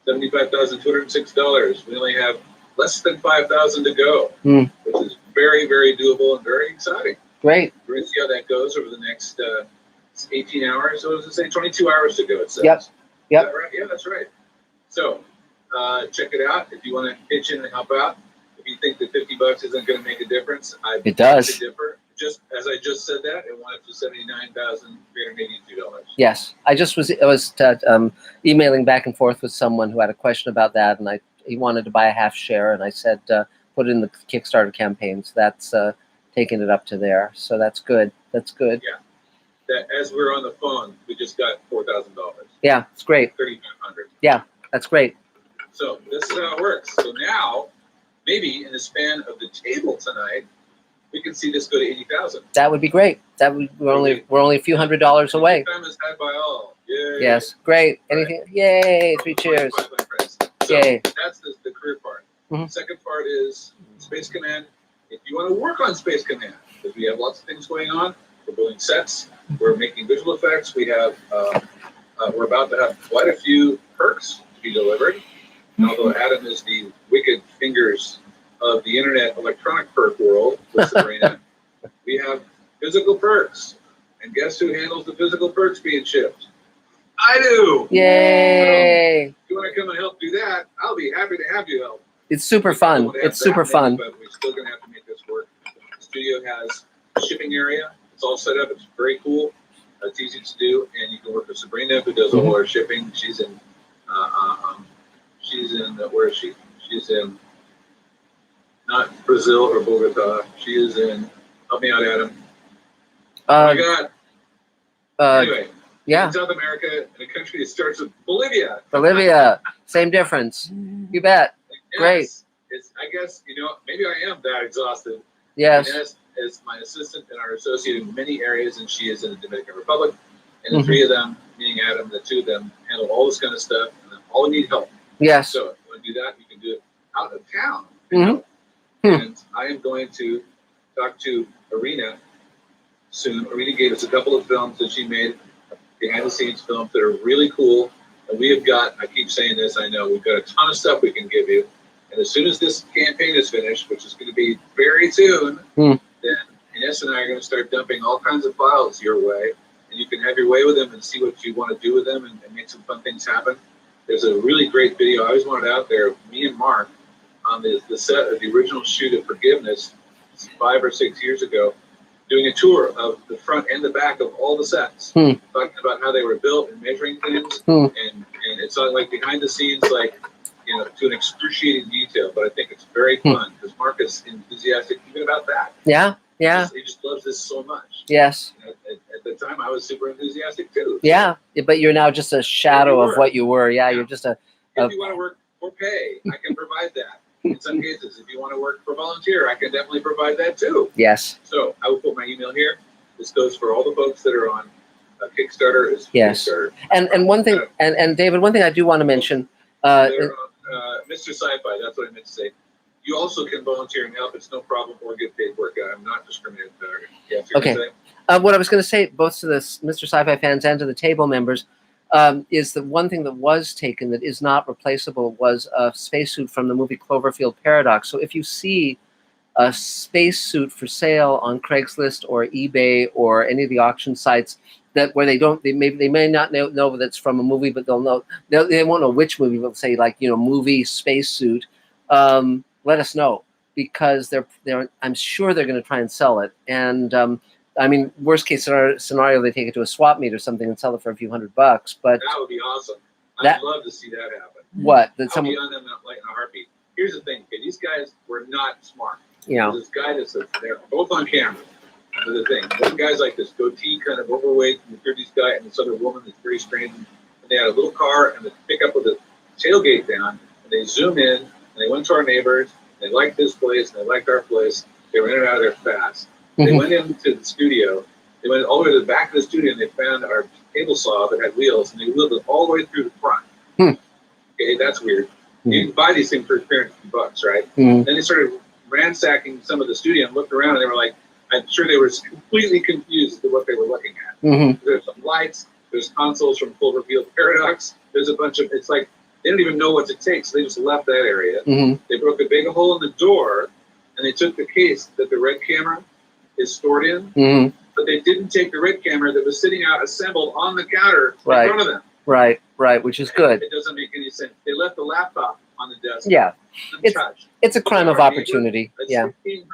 $75,206. We only have less than 5,000 to go, Hmm. which is very, very doable and very exciting. Great. We're going to see how that goes over the next 18 hours. So does it say 22 hours to go, it says. Yep. Yep. Is that right? Yeah, that's right. So check it out. If you want to pitch in and help out, if you think that $50 isn't going to make a difference, I It does. beg to differ. Just as I just said that, it went up to $79,382. Yes. I was emailing back and forth with someone who had a question about that, and he wanted to buy a half share, and I said put it in the Kickstarter campaign. So that's taking it up to there. So that's good. That's good. Yeah. That as we're on the phone, we just got $4,000. Yeah, it's great. $3,500. That's great. So this is how it works. So now, maybe in the span of the table tonight, we can see this go to 80,000. That would be great. We're only a few $100 away. Time is had by all. Yay. Yes, great. Anything? Yay! 3 cheers. Bye, my friends. So Yay. that's the career part. Mhm. Second part is Space Command. If you want to work on Space Command, because we have lots of things going on, we're building sets, we're making visual effects, we have we're about to have quite a few perks to be delivered. And although Adam is the wicked fingers of the internet electronic perk world with Sabrina, we have physical perks. And guess who handles the physical perks being shipped? I do. Yay! If you want to come and help do that, I'll be happy to have you help. It's super fun. It's super fun. But we're still going to have to make this work. The studio has a shipping area. It's all set up. It's very cool. It's easy to do, and you can work with Sabrina, who does all our shipping. She's in. Where is she? She's in. Not Brazil or Bogota. She is in. Help me out, Adam. Oh my God. Anyway. Yeah. In South America, in a country that starts with Bolivia. Bolivia. Same difference. You bet. Yes, Great. I guess, maybe I am that exhausted. Yes. Ines is my assistant and our associate in many areas, and she is in the Dominican Republic. And the three of them, meaning Adam, the two of them, handle all this kind of stuff, and then all need help. Yes. So if you want to do that, you can do it out of town. Mm-hmm. And I am going to talk to Arena soon. Arena gave us a couple of films that she made, behind-the-scenes films that are really cool. And we have got, I keep saying this, I know, we've got a ton of stuff we can give you. And as soon as this campaign is finished, which is going to be very soon, then Ines and I are going to start dumping all kinds of files your way. And you can have your way with them and see what you want to do with them and make some fun things happen. There's a really great video I always wanted out there, me and Mark, on the set of the original shoot of Forgiveness 5 or 6 years ago, doing a tour of the front and the back of all the sets, talking about how they were built and measuring things. And it's not like behind the scenes, like, to an excruciating detail, but I think it's very fun because Mark is enthusiastic even about that. Yeah, yeah. He just loves this so much. Yes. At the time, I was super enthusiastic too. Yeah, but you're now just a shadow of what you were. Yeah, you're just If you want to work for pay, I can provide that. In some cases, if you want to work for volunteer, I can definitely provide that too. Yes. So I will put my email here. This goes for all the folks that are on Kickstarter. Yes. Kickstarter. And one thing, and David, one thing I do want to mention. Mr. Sci-Fi, that's what I meant to say. You also can volunteer and help. It's no problem or get paid work. I'm not discriminating. Yeah, okay. What I was going to say, both to the Mr. Sci-Fi fans and to the table members, is the one thing that was taken that is not replaceable was a spacesuit from the movie Cloverfield Paradox. So if you see a spacesuit for sale on Craigslist or eBay or any of the auction sites that where they may not know that's from a movie, but they won't know which movie. They'll say like movie spacesuit. Let us know, because I'm sure they're going to try and sell it. And I mean, worst case scenario, they take it to a swap meet or something and sell it for a few $100. But that would be awesome. I'd love to see that happen. What? I'll be on them like in a heartbeat. Here's the thing, okay, these guys were not smart. Yeah. This guy they're both on camera. That's the thing. One guy's like this goatee, kind of overweight, McCurdy's guy, and this other woman that's very strange. And they had a little car and they pick up with the tailgate down, and they zoom in, and they went to our neighbors. They liked this place, and they liked our place. They were in and out of there fast. They went into the studio. They went all the way to the back of the studio, and they found our table saw that had wheels, and they wheeled it all the way through the front. Okay, that's weird. You can buy these things for $350, right? Then they started ransacking some of the studio and looked around, and they were like, I'm sure they were completely confused as to what they were looking at. There's some lights, there's consoles from Cloverfield Paradox, there's a bunch of, it's like, they didn't even know what to take, so they just left that area. They broke a big hole in the door, and they took the case that the red camera is stored in, but they didn't take the red camera that was sitting out assembled on the counter in front of them. Right, which is good. It doesn't make any sense. They left the laptop on the desk. Yeah, untouched. it's a crime of opportunity. A $1,500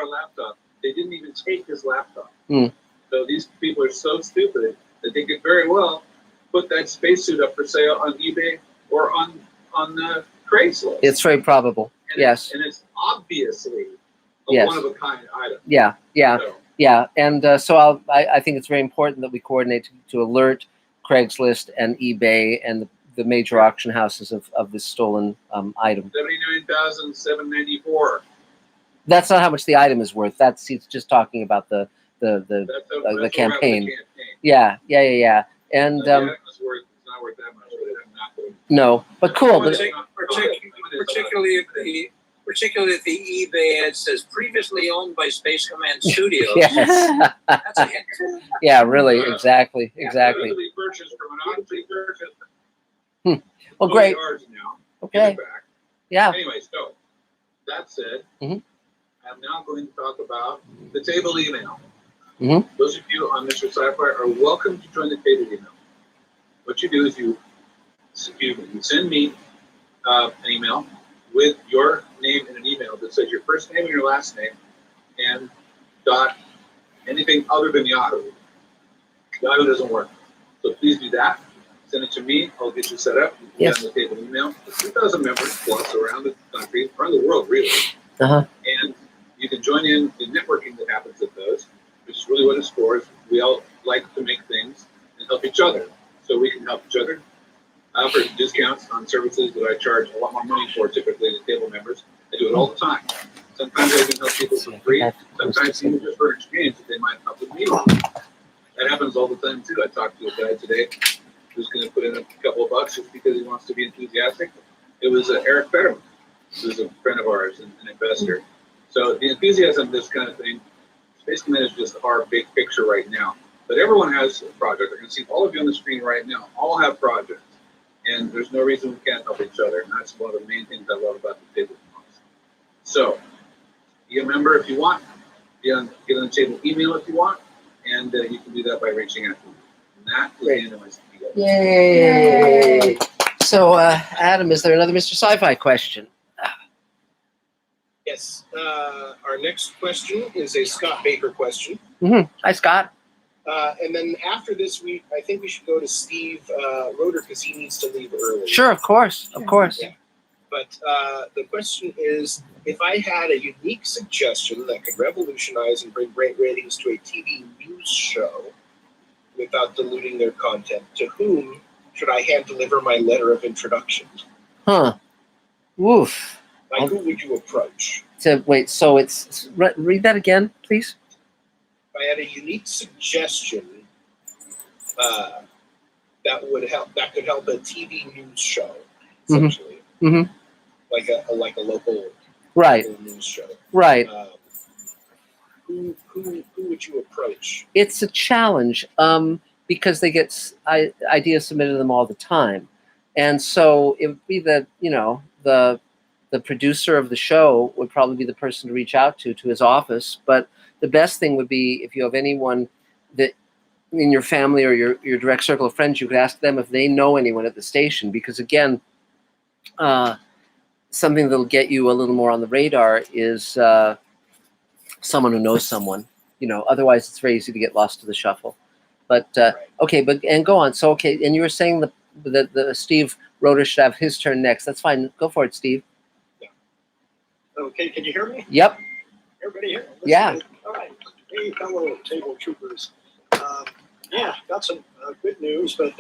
laptop. They didn't even take his laptop. So these people are so stupid that they could very well put that spacesuit up for sale on eBay or on Craigslist. It's very probable. And it's obviously a one-of-a-kind item. Yeah. And so I think it's very important that we coordinate to alert Craigslist and eBay and the major auction houses of this stolen item. $79,794. That's not how much the item is worth. He's just talking about the campaign. Yeah. And it's not worth that much. no, but cool. Particularly if the eBay ad says previously owned by Space Command Studios. Yes. That's a hit. Yeah, really, exactly. Purchased from an auction purchase. Well, great. Now. Okay. Yeah. Anyway, so that said, I'm now going to talk about the table email. Those of you on Mr. Sci-Fi are welcome to join the table email. What you do is you send me an email with your name in an email that says your first name and your last name and dot anything other than Yahoo. Yahoo doesn't work. So please do that. Send it to me. I'll get you set up. You can get on the table email. 2,000 members plus around the country, around the world, really. And you can join in the networking that happens at those, which is really what it's for. We all like to make things and help each other. So we can help each other. I offer discounts on services that I charge a lot more money for, typically to table members. I do it all the time. Sometimes I can help people for free. Sometimes even just for exchange that they might help with me. That happens all the time too. I talked to a guy today who's going to put in a couple of bucks just because he wants to be enthusiastic. It was Eric Fetterman, who's a friend of ours and an investor. So the enthusiasm, this kind of thing, Space Command is just our big picture right now. But everyone has a project. I can see all of you on the screen right now. All have projects. And there's no reason we can't help each other. And that's one of the main things I love about the table. So be a member if you want. Get on the table email if you want. And you can do that by reaching out to me. And that is the end of my speech. Yay! So, Adam, is there another Mr. Sci-Fi question? Yes. Our next question is a Scott Baker question. Hi, Scott. And then after this, I think we should go to Steve Roeder because he needs to leave early. Sure, of course. Yeah. But the question is, if I had a unique suggestion that could revolutionize and bring great ratings to a TV news show without diluting their content, to whom should I hand deliver my letter of introduction? Woof. Like, who would you approach? Wait, so it's... Read that again, please. If I had a unique suggestion that could help a TV news show, essentially. Like a local news show. Right. Who would you approach? It's a challenge. because they get ideas submitted to them all the time. And so it would be the producer of the show would probably be the person to reach out to his office. But the best thing would be if you have anyone that in your family or your direct circle of friends, you could ask them if they know anyone at the station, because again, something that'll get you a little more on the radar is someone who knows someone. Otherwise it's very easy to get lost to the shuffle. But okay, and go on. So okay, and you were saying the Steve Roeder should have his turn next. That's fine. Go for it, Steve. Yeah. Okay, can you hear me? Yep. Everybody here? Yeah. All right. Hey, fellow table troopers. Yeah, got some good news, but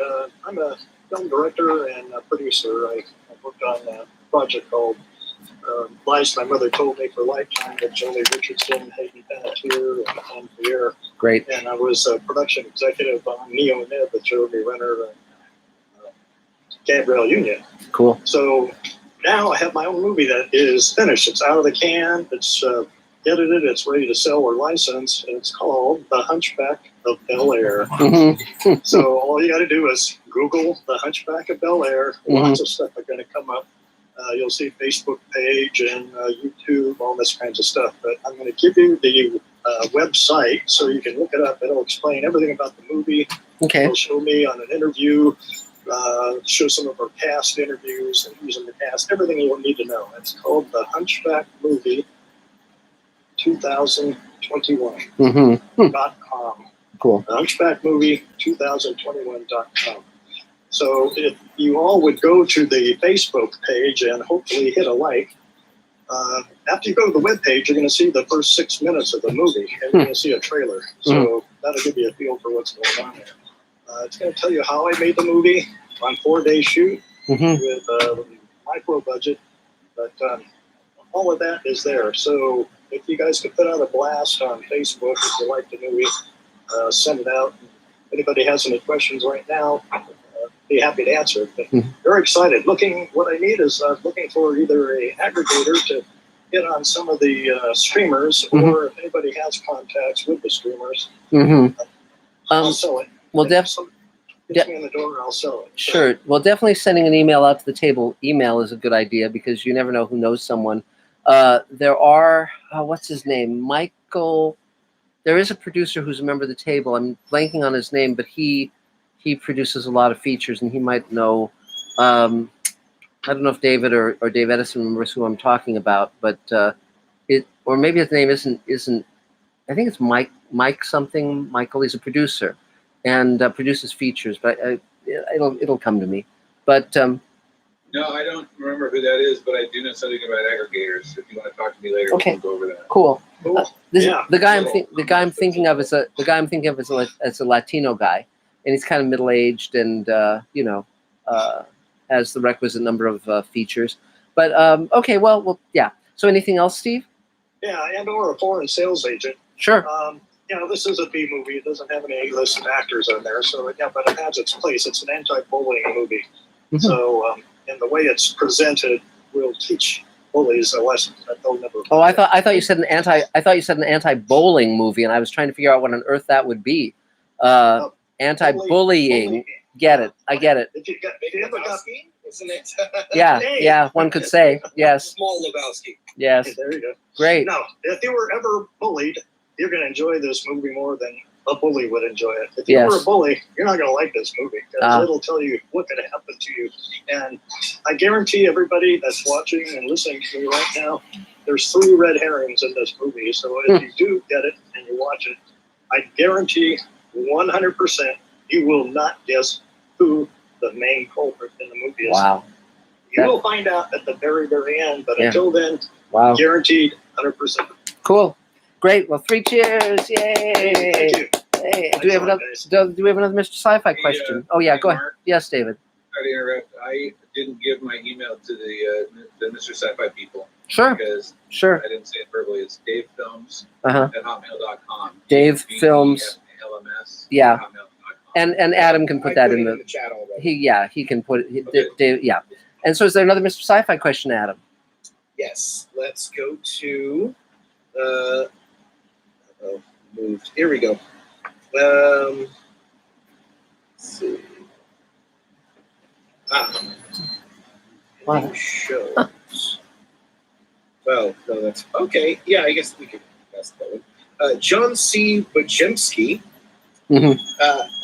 I'm a film director and a producer. I worked on a project called Lies My Mother Told Me for Lifetime with Jolie Richardson, Hayden Panettiere, and Tom Pierre. Great. And I was a production executive on Neo and Ned with Jeremy Renner and Gabrielle Union. Cool. So now I have my own movie that is finished. It's out of the can. It's edited. It's ready to sell or license. And it's called The Hunchback of Bel Air. Mm-hmm. So all you got to do is Google The Hunchback of Bel Air. Lots of stuff are going to come up. You'll see Facebook page and YouTube, all this kinds of stuff. But I'm going to give you the website so you can look it up. It'll explain everything about the movie. Okay. It'll show me on an interview, show some of our past interviews and who's in the cast, everything you'll need to know. It's called The Hunchback Movie 2021.com. Cool. The Hunchback Movie 2021.com. So if you all would go to the Facebook page and hopefully hit a like, after you go to the webpage, you're going to see the first 6 minutes of the movie, and you're going to see a trailer. So that'll give you a feel for what's going on there. It's going to tell you how I made the movie on 4-day shoot with a micro budget, but all of that is there. So if you guys could put out a blast on Facebook if you like the movie, send it out. If anybody has any questions right now, be happy to answer. But very excited. What I need is looking for either a aggregator to get on some of the streamers, or if anybody has contacts with the streamers, I'll sell it. Well, gets me in the door, I'll sell it. Sure. Well, definitely sending an email out to the table. Email is a good idea because you never know who knows someone. There are, what's his name? Michael. There is a producer who's a member of the table. I'm blanking on his name, but he produces a lot of features, and he might know. I don't know if David or Dave Edison remembers who I'm talking about, but or maybe his name isn't. I think it's Mike something. Michael. He's a producer, and produces features, but it'll come to me. But no, I don't remember who that is, but I do know something about aggregators. If you want to talk to me later, okay, we'll go over that. Cool. Yeah. The guy I'm thinking of is a Latino guy, and he's kind of middle aged and has the requisite number of features. But okay, well, yeah. So anything else, Steve? Yeah, and or a foreign sales agent. Sure. This is a B movie. It doesn't have any A-list actors on there, so yeah, but it has its place. It's an anti-bullying movie. So, and the way it's presented will teach bullies a lesson that they'll never. Oh, I thought you said an anti-bowling movie, and I was trying to figure out what on earth that would be. Anti-bullying. Get it? I get it. If you ever got, isn't it? Yeah. One could say yes. Small Lebowski. Yes. There you go. Great. No, if you were ever bullied, you're going to enjoy this movie more than a bully would enjoy it. If you were a bully, you're not going to like this movie because it'll tell you what could happen to you. And I guarantee everybody that's watching and listening to me right now, there's 3 red herrings in this movie. So if you do get it and you watch it, I guarantee 100% you will not guess who the main culprit in the movie is. Wow. You will find out at the very, very end, but until then, guaranteed 100%. Cool. Great. Well, 3 cheers. Yay. Thank you. Hey, do we have another Mr. Sci-Fi question? Oh, yeah, go ahead. Yes, David. Sorry to interrupt. I didn't give my email to the Mr. Sci-Fi people. Sure. Because I didn't say it verbally. It's davefilms at hotmail.com. Dave Films. LMS. Yeah. And Adam can put that in the chat already. He can put it. Dave, yeah. And so, is there another Mr. Sci-Fi question, Adam? Yes. Let's go to. Moved. Here we go. see. Wow. Shows. Well, no, that's okay. Yeah, I guess we could ask that one. John C. Bajemski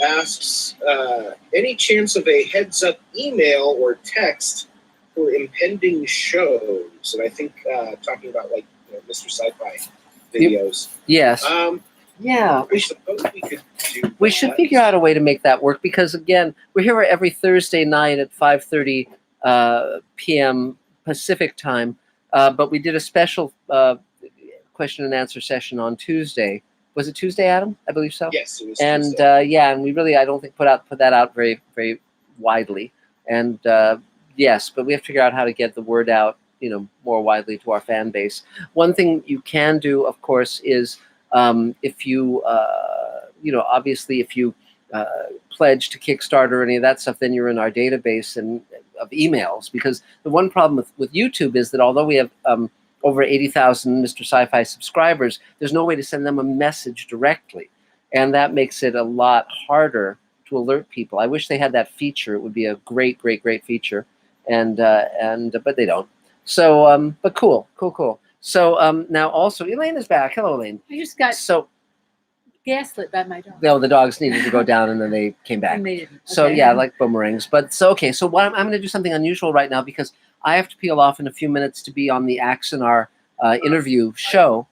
asks, any chance of a heads-up email or text for impending shows? And I think talking about like Mr. Sci-Fi videos. Yes. Yeah. I suppose we could do We should that. figure out a way to make that work because again, we're here every Thursday night at 5:30 p.m. Pacific time, but we did a special question and answer session on Tuesday. Was it Tuesday, Adam? I believe so. Yes, it was And Tuesday. and we really I don't think put that out very very widely. And yes, but we have to figure out how to get the word out, more widely to our fan base. One thing you can do, of course, is if you obviously if you pledge to Kickstarter or any of that stuff, then you're in our database of emails. Because the one problem with YouTube is that although we have over 80,000 Mr. Sci-Fi subscribers, there's no way to send them a message directly, and that makes it a lot harder to alert people. I wish they had that feature. It would be a great feature, and but they don't. So but cool. So now also Elaine is back. Hello, Elaine. I just got So gaslit by my dog. no, the dogs needed to go down and then they came back. And they didn't. So Okay. yeah, like boomerangs. But so okay, so what I'm going to do something unusual right now because I have to peel off in a few minutes to be on the Axonar interview show.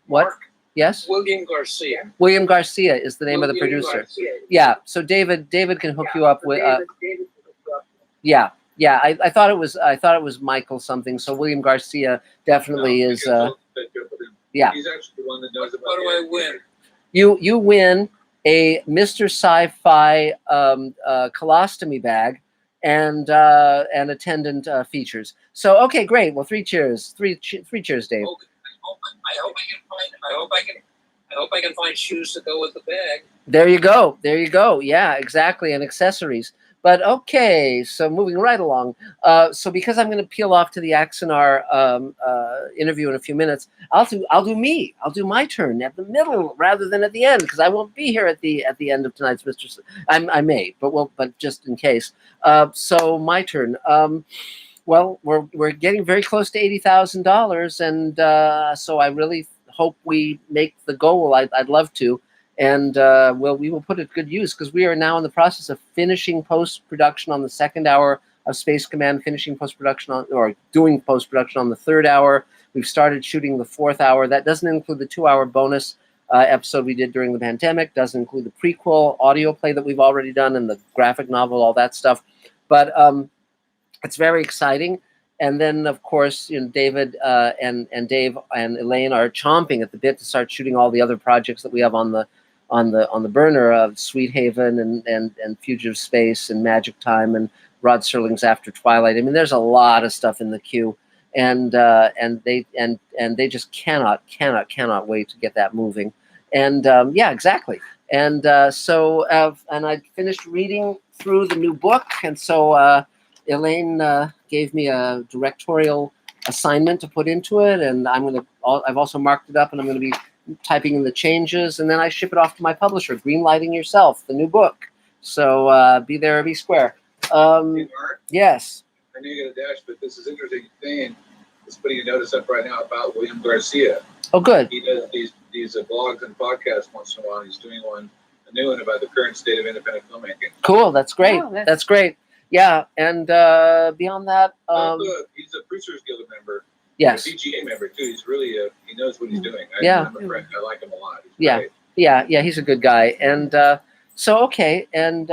What? Mark Yes. William Garcia. William Garcia is the name of the William producer. Garcia. Yeah. So David can hook you up with. David can hook you up. Yeah. I thought it was Michael something. So William Garcia definitely is. Yeah. He's actually the one that knows about What do I win? You win a Mr. Sci-Fi colostomy bag and attendant features. So okay, great. Well, three cheers, three cheers, Dave. Okay. I hope I can find shoes to go with the bag. There you go. Yeah, exactly, and accessories. But okay, so moving right along. So because I'm going to peel off to the Axonar interview in a few minutes, I'll do me. I'll do my turn at the middle rather than at the end because I won't be here at the end of tonight's Mr. I may, but just in case. So my turn. Well, we're getting very close to $80,000, and so I really hope we make the goal. I'd love to. And we will put it to good use because we are now in the process of finishing post-production on the second hour of Space Command, finishing post-production doing post-production on the third hour. We've started shooting the fourth hour. That doesn't include the 2-hour bonus episode we did during the pandemic, doesn't include the prequel audio play that we've already done and the graphic novel, all that stuff. But it's very exciting. And then, of course, David and Dave and Elaine are chomping at the bit to start shooting all the other projects that we have on the burner of Sweet Haven and Fugitive Space and Magic Time and Rod Serling's After Twilight. I mean, there's a lot of stuff in the queue, and they just cannot wait to get that moving. And yeah, exactly. And and I finished reading through the new book, and so Elaine gave me a directorial assignment to put into it, and I've also marked it up, and I'm going to be typing in the changes, and then I ship it off to my publisher, Greenlighting Yourself, the new book. So be there or be square. Hey, Mark, Yes. I know you got a dash, but this is interesting. Thane is putting a notice up right now about William Garcia. Oh, good. He does these blogs and podcasts once in a while. He's doing a new one about the current state of independent filmmaking. Cool. That's great. Oh, that's great. Yeah. And beyond that, he's a Producers Guild member. yes. A PGA member too. He's really he knows what he's doing. Yeah. I'm a friend. I like him a lot. He's Yeah. great. Yeah, he's a good guy, and so okay, and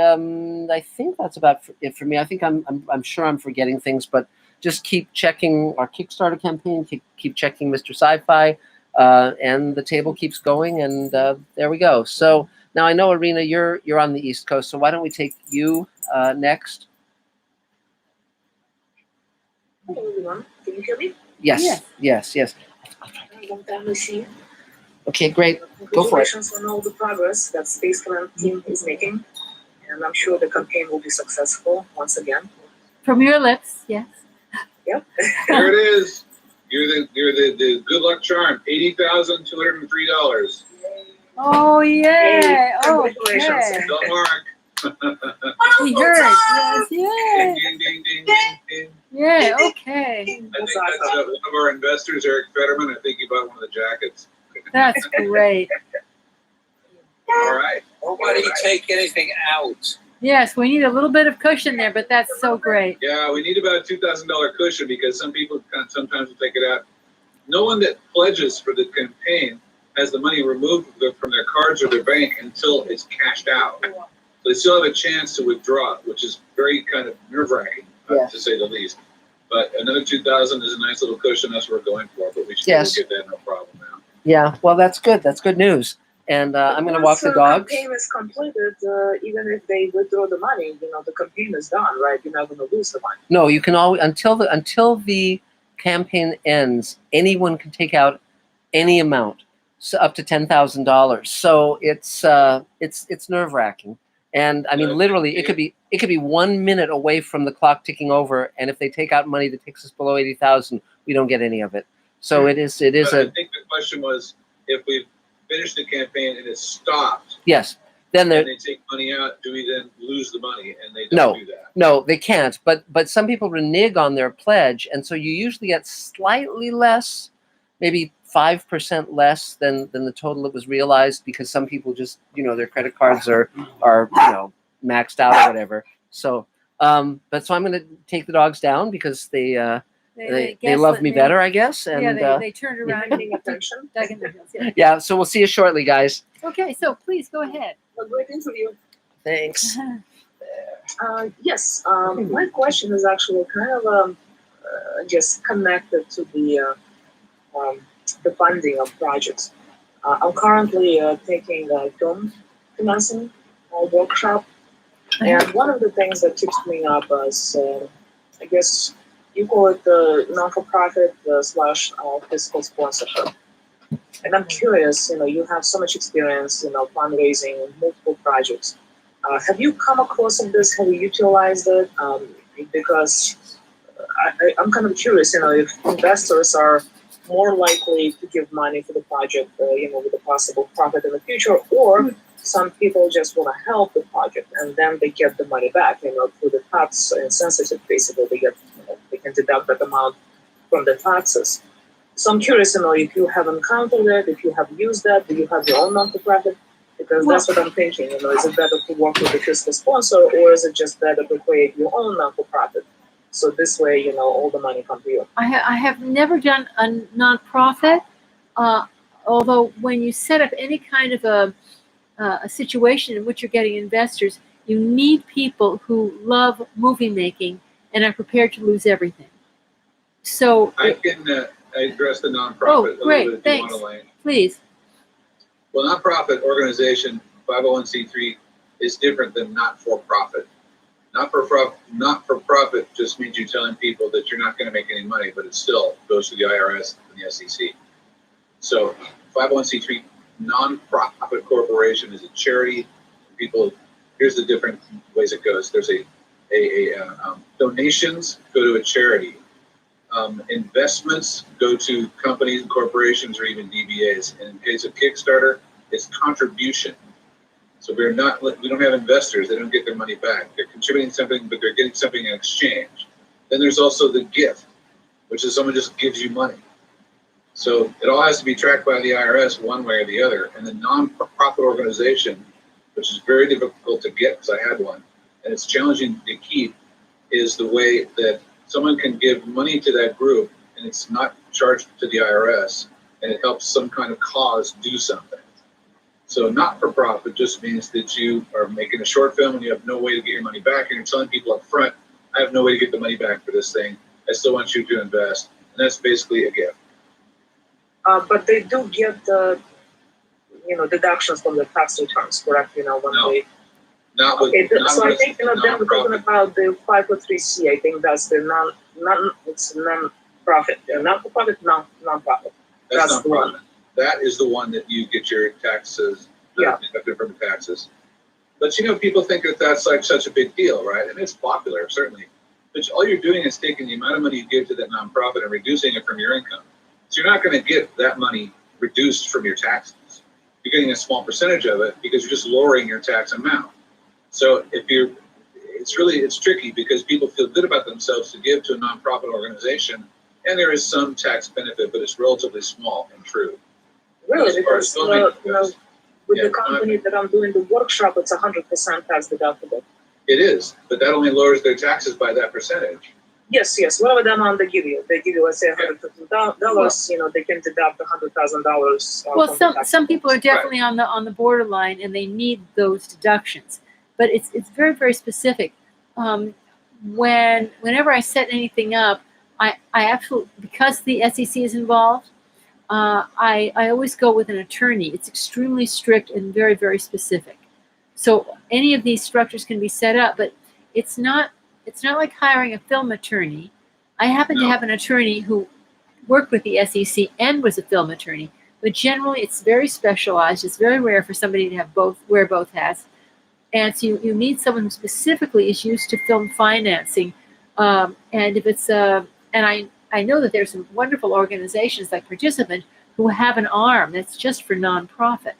I think that's about it for me. I think I'm sure I'm forgetting things, but just keep checking our Kickstarter campaign, keep checking Mr. Sci-Fi, and the table keeps going, and there we go. So now I know, Irina, you're on the East Coast, so why don't we take you next? Hello everyone, can you hear me? Yes. Long time no see. Okay, great. Go for it. Congratulations on all the progress that Space Command team is making, and I'm sure the campaign will be successful once again. From your lips, yes. Yep. There it is. You're the good luck charm. $80,203. Oh yeah. Oh, Congratulations. okay. Tell Mark. He heard. Yes, Ding, yay. ding, ding, ding, ding, ding. Yay, okay. I think that's one of our investors, Eric Fetterman. I think he bought one of the jackets. That's great. All right. Nobody take anything out. Yes, we need a little bit of cushion there, but that's so great. Yeah, we need about a $2,000 cushion because some people sometimes will take it out. No one that pledges for the campaign has the money removed from their cards or their bank until it's cashed out. So they still have a chance to withdraw, which is very kind of nerve-wracking, to say the least. But another $2,000 is a nice little cushion. That's what we're going for. But we should be able to get that no problem now. Yeah, well, that's good. That's good news. And I'm going to walk the dogs. The campaign is completed, even if they withdraw the money, the campaign is done, right? You're not going to lose the money. No, you can always until the campaign ends. Anyone can take out any amount, so up to $10,000. So it's nerve-wracking. And I mean, literally, it could be 1 minute away from the clock ticking over. And if they take out money that takes us below 80,000, we don't get any of it. So it is. But I think the question was if we've finished the campaign and it's stopped. Yes. Then they take money out. Do we then lose the money? And they don't do that. No, they can't. But some people renege on their pledge, and so you usually get slightly less, maybe 5% less than the total that was realized, because some people just their credit cards are maxed out or whatever. So so I'm going to take the dogs down because they love me better, I guess. And yeah, they turned around and attention. Dug in their heels. Yeah. Yeah, so we'll see you shortly, guys. Okay, so please go ahead. A great interview. Thanks. Yes, my question is actually kind of just connected to the funding of projects. I'm currently taking a film financing workshop, and one of the things that keeps coming up is, I guess you call it the non-for-profit slash fiscal sponsorship. And I'm curious, you have so much experience, fundraising multiple projects. Have you come across this? Have you utilized it? Because I'm kind of curious, if investors are more likely to give money for the project, with a possible profit in the future, or some people just want to help the project and then they get the money back, through the tax incentive. Basically, they can deduct that amount from the taxes. So I'm curious, if you have encountered it, if you have used that, do you have your own non-for-profit? Because that's what I'm thinking. Is it better to work with a fiscal sponsor, or is it just better to create your own non-for-profit? So this way, all the money comes to you. I have never done a nonprofit, although when you set up any kind of a situation in which you're getting investors, you need people who love movie making and are prepared to lose everything. So I can address the nonprofit. Oh, great! Thanks. Please. Well, nonprofit organization, 501c3, is different than not-for-profit. Not-for-profit just means you're telling people that you're not going to make any money, but it still goes to the IRS and the SEC. So 501c3 non-profit corporation is a charity. Here's the different ways it goes. There's donations go to a charity. Investments go to companies and corporations or even DBAs. And in case of Kickstarter, it's contribution. So we don't have investors. They don't get their money back. They're contributing something, but they're getting something in exchange. Then there's also the gift, which is someone just gives you money. So it all has to be tracked by the IRS one way or the other. And the non-profit organization, which is very difficult to get because I had one, and it's challenging to keep, is the way that someone can give money to that group and it's not charged to the IRS, and it helps some kind of cause do something. So not-for-profit just means that you are making a short film and you have no way to get your money back, and you're telling people up front, I have no way to get the money back for this thing. I still want you to invest. And that's basically a gift. But they do get the, deductions from the tax returns, correct? When they. Not with, okay, not so with I think then we're talking about the 503C. I think that's the it's non-profit. Yeah, not-for-profit, non-profit. That's the one. That is the one that you get your taxes deducted from the taxes. But people think that that's like such a big deal, right? And it's popular, certainly. But all you're doing is taking the amount of money you give to that nonprofit and reducing it from your income. So you're not going to get that money reduced from your taxes. You're getting a small percentage of it because you're just lowering your tax amount. So it's tricky because people feel good about themselves to give to a nonprofit organization, and there is some tax benefit, but it's relatively small and true. Really, As far as because filmmaking with yeah, the company that I'm doing the workshop, it's 100% tax deductible. it is, but that only lowers their taxes by that percentage. Yes, whatever the amount they give you, let's say $150. You know, they can deduct $100,000. Well, some people are definitely on the borderline, and they need those deductions. But it's very, very specific. Whenever I set anything up, I absolutely, because the SEC is involved, I always go with an attorney. It's extremely strict and very, very specific. So any of these structures can be set up, but it's not like hiring a film attorney. I happen to have an attorney who worked with the SEC and was a film attorney, but generally it's very specialized. It's very rare for somebody to have wear both hats. And so you need someone who specifically is used to film financing. And if it's and I know that there's some wonderful organizations like Participant who have an arm that's just for nonprofit.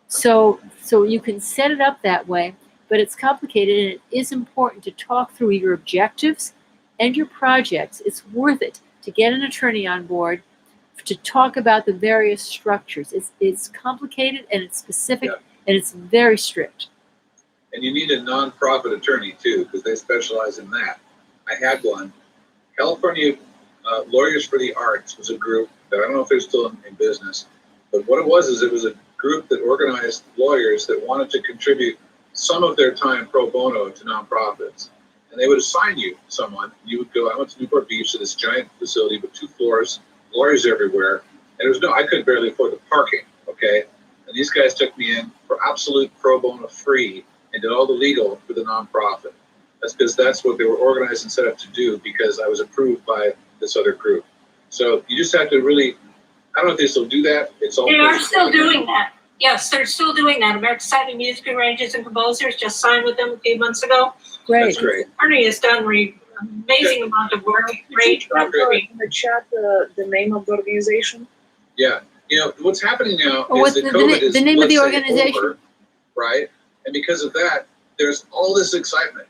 So you can set it up that way, but it's complicated, and it is important to talk through your objectives and your projects. It's worth it to get an attorney on board to talk about the various structures. It's complicated, and it's specific, and it's very strict. And you need a nonprofit attorney too, because they specialize in that. I had one. California Lawyers for the Arts was a group that I don't know if they're still in business, but what it was is it was a group that organized lawyers that wanted to contribute some of their time pro bono to nonprofits. And they would assign you someone. You would go, I went to Newport Beach to this giant facility with 2 floors, lawyers everywhere. And I could barely afford the parking, okay? And these guys took me in for absolute pro bono free and did all the legal for the nonprofit. That's because that's what they were organized and set up to do, because I was approved by this other group. So you just have to really, I don't know if they still do that. It's all they are still doing that. Yes, they're still doing that. American Society of Music Arrangers and Composers just signed with them a few months ago. Great. That's great. Arnie has done amazing amount of work. Great. In the chat, the name of the organization? Yeah. You know, what's happening now What's is that the COVID is, the name of the let's say, organization? over, right? And because of that, there's all this excitement.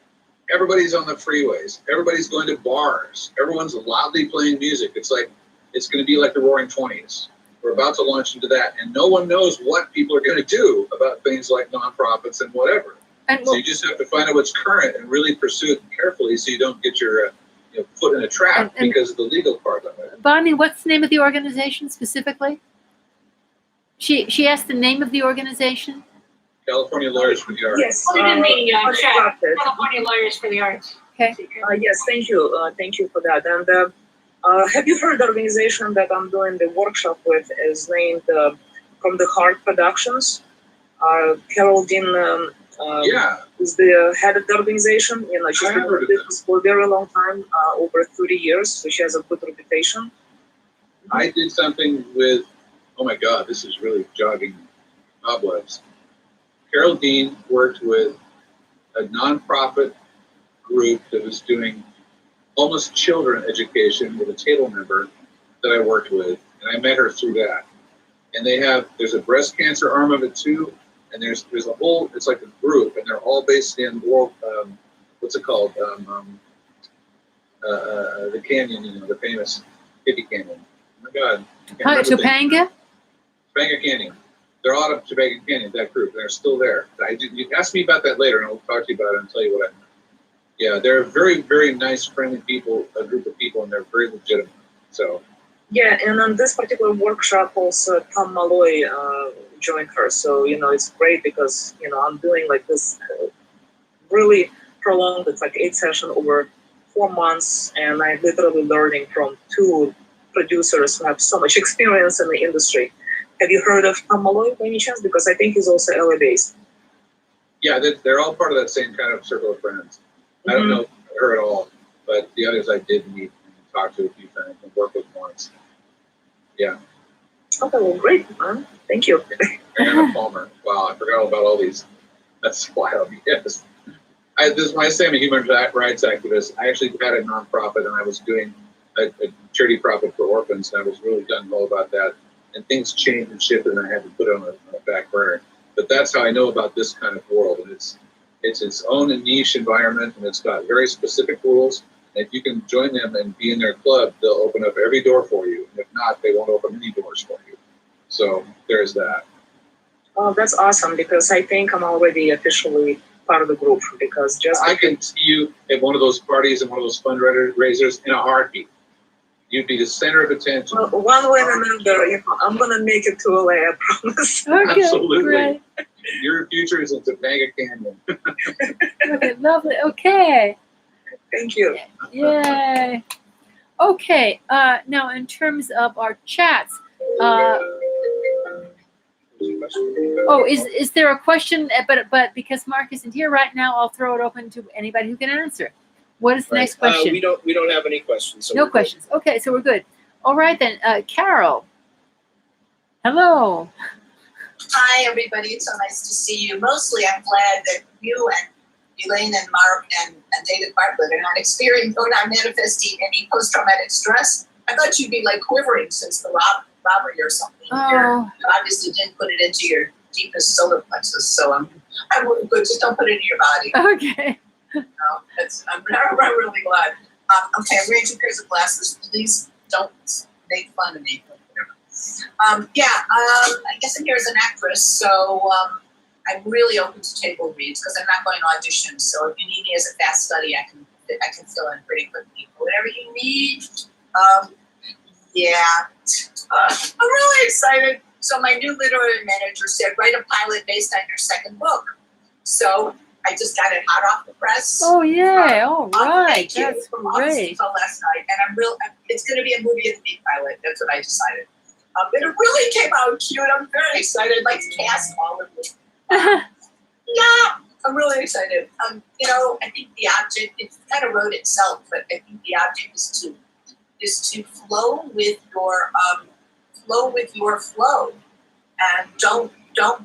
Everybody's on the freeways. Everybody's going to bars. Everyone's loudly playing music. It's like, it's going to be like the Roaring 20s. We're about to launch into that, and no one knows what people are going to do about things like nonprofits and whatever. So you just have to find out what's current and really pursue it carefully, so you don't get your foot in a trap because of the legal part of it. Bonnie, what's the name of the organization specifically? She asked the name of the organization. California Lawyers for the Arts. Yes. Put it in the chat. California Lawyers for the Arts. Okay. Yes, thank you. Thank you for that. And have you heard the organization that I'm doing the workshop with is named From the Heart Productions? Carol Dean is the head of the organization. You know, she's been in business for a very long time, over 30 years, so she has a good reputation. I did something with, oh my God, this is really jogging cobwebs. Carol Dean worked with a nonprofit group that was doing homeless children education with a table member that I worked with, and I met her through that. And there's a breast cancer arm of it too, and there's a whole, it's like a group, and they're all based in world, what's it called? The canyon, the famous hippie canyon. Oh my God. Topanga? Topanga Canyon. They're all out of Topanga Canyon, that group. They're still there. You ask me about that later, and I'll talk to you about it and tell you what I know. Yeah, they're very, very nice, friendly people, a group of people, and they're very legitimate. So. Yeah, and on this particular workshop, also Tom Malloy joined her. So, it's great because, I'm doing like this really prolonged, it's like 8 sessions over 4 months, and I'm literally learning from 2 producers who have so much experience in the industry. Have you heard of Tom Malloy by any chance? Because I think he's also LA based. Yeah, they're all part of that same kind of circle of friends. I don't know her at all, but the others I did meet and talk to a few times and work with once. Yeah. Okay, well, great. Thank you. Anna Palmer. Wow, I forgot about all these. That's wild. Yes. When I say I'm a human rights activist, I actually had a nonprofit, and I was doing a charity profit for orphans, and I was really gung-ho about that. And things changed and shifted, and I had to put it on a back burner. But that's how I know about this kind of world, and it's It's its own niche environment, and it's got very specific rules. And if you can join them and be in their club, they'll open up every door for you. And if not, they won't open any doors for you. So there's that. Oh, that's awesome, because I think I'm already officially part of the group, because I can see you at one of those parties and one of those fundraisers in a heartbeat. You'd be the center of attention. Well, one way or another, I'm gonna make it to LA, I promise. Okay, Absolutely. great. Your future is in Topanga Canyon. Okay, lovely. Okay. Thank you. Yay. Okay. Now, in terms of our chats, is there a question? But because Mark isn't here right now, I'll throw it open to anybody who can answer. What is the next question? We don't have any questions. So No questions. Okay, so we're good. All right then, Carol. Hello. Hi, everybody. It's so nice to see you. Mostly, I'm glad that you and Elaine and Mark and David Bartlett are not manifesting any post-traumatic stress. I thought you'd be like quivering since the robbery or something. Oh. You obviously didn't put it into your deepest solar plexus, so I'm really good. Just don't put it in your body. Okay. I'm really glad. Okay, I'm wearing 2 pairs of glasses. Please don't make fun of me. I guess I'm here as an actress, so I'm really open to table reads because I'm not going to audition. So if you need me as a fast study, I can fill in pretty quickly. Whatever you need. I'm really excited. So my new literary manager said, write a pilot based on your second book. So I just got it hot off the press. Oh yeah! All right, thank you. that's From great. last night, and it's going to be a movie of the week pilot. That's what I decided. But it really came out cute. I'm very excited. I'd like to cast all of them. I'm really excited. I think the object, it kind of wrote itself, but I think the object is to flow with your flow, and don't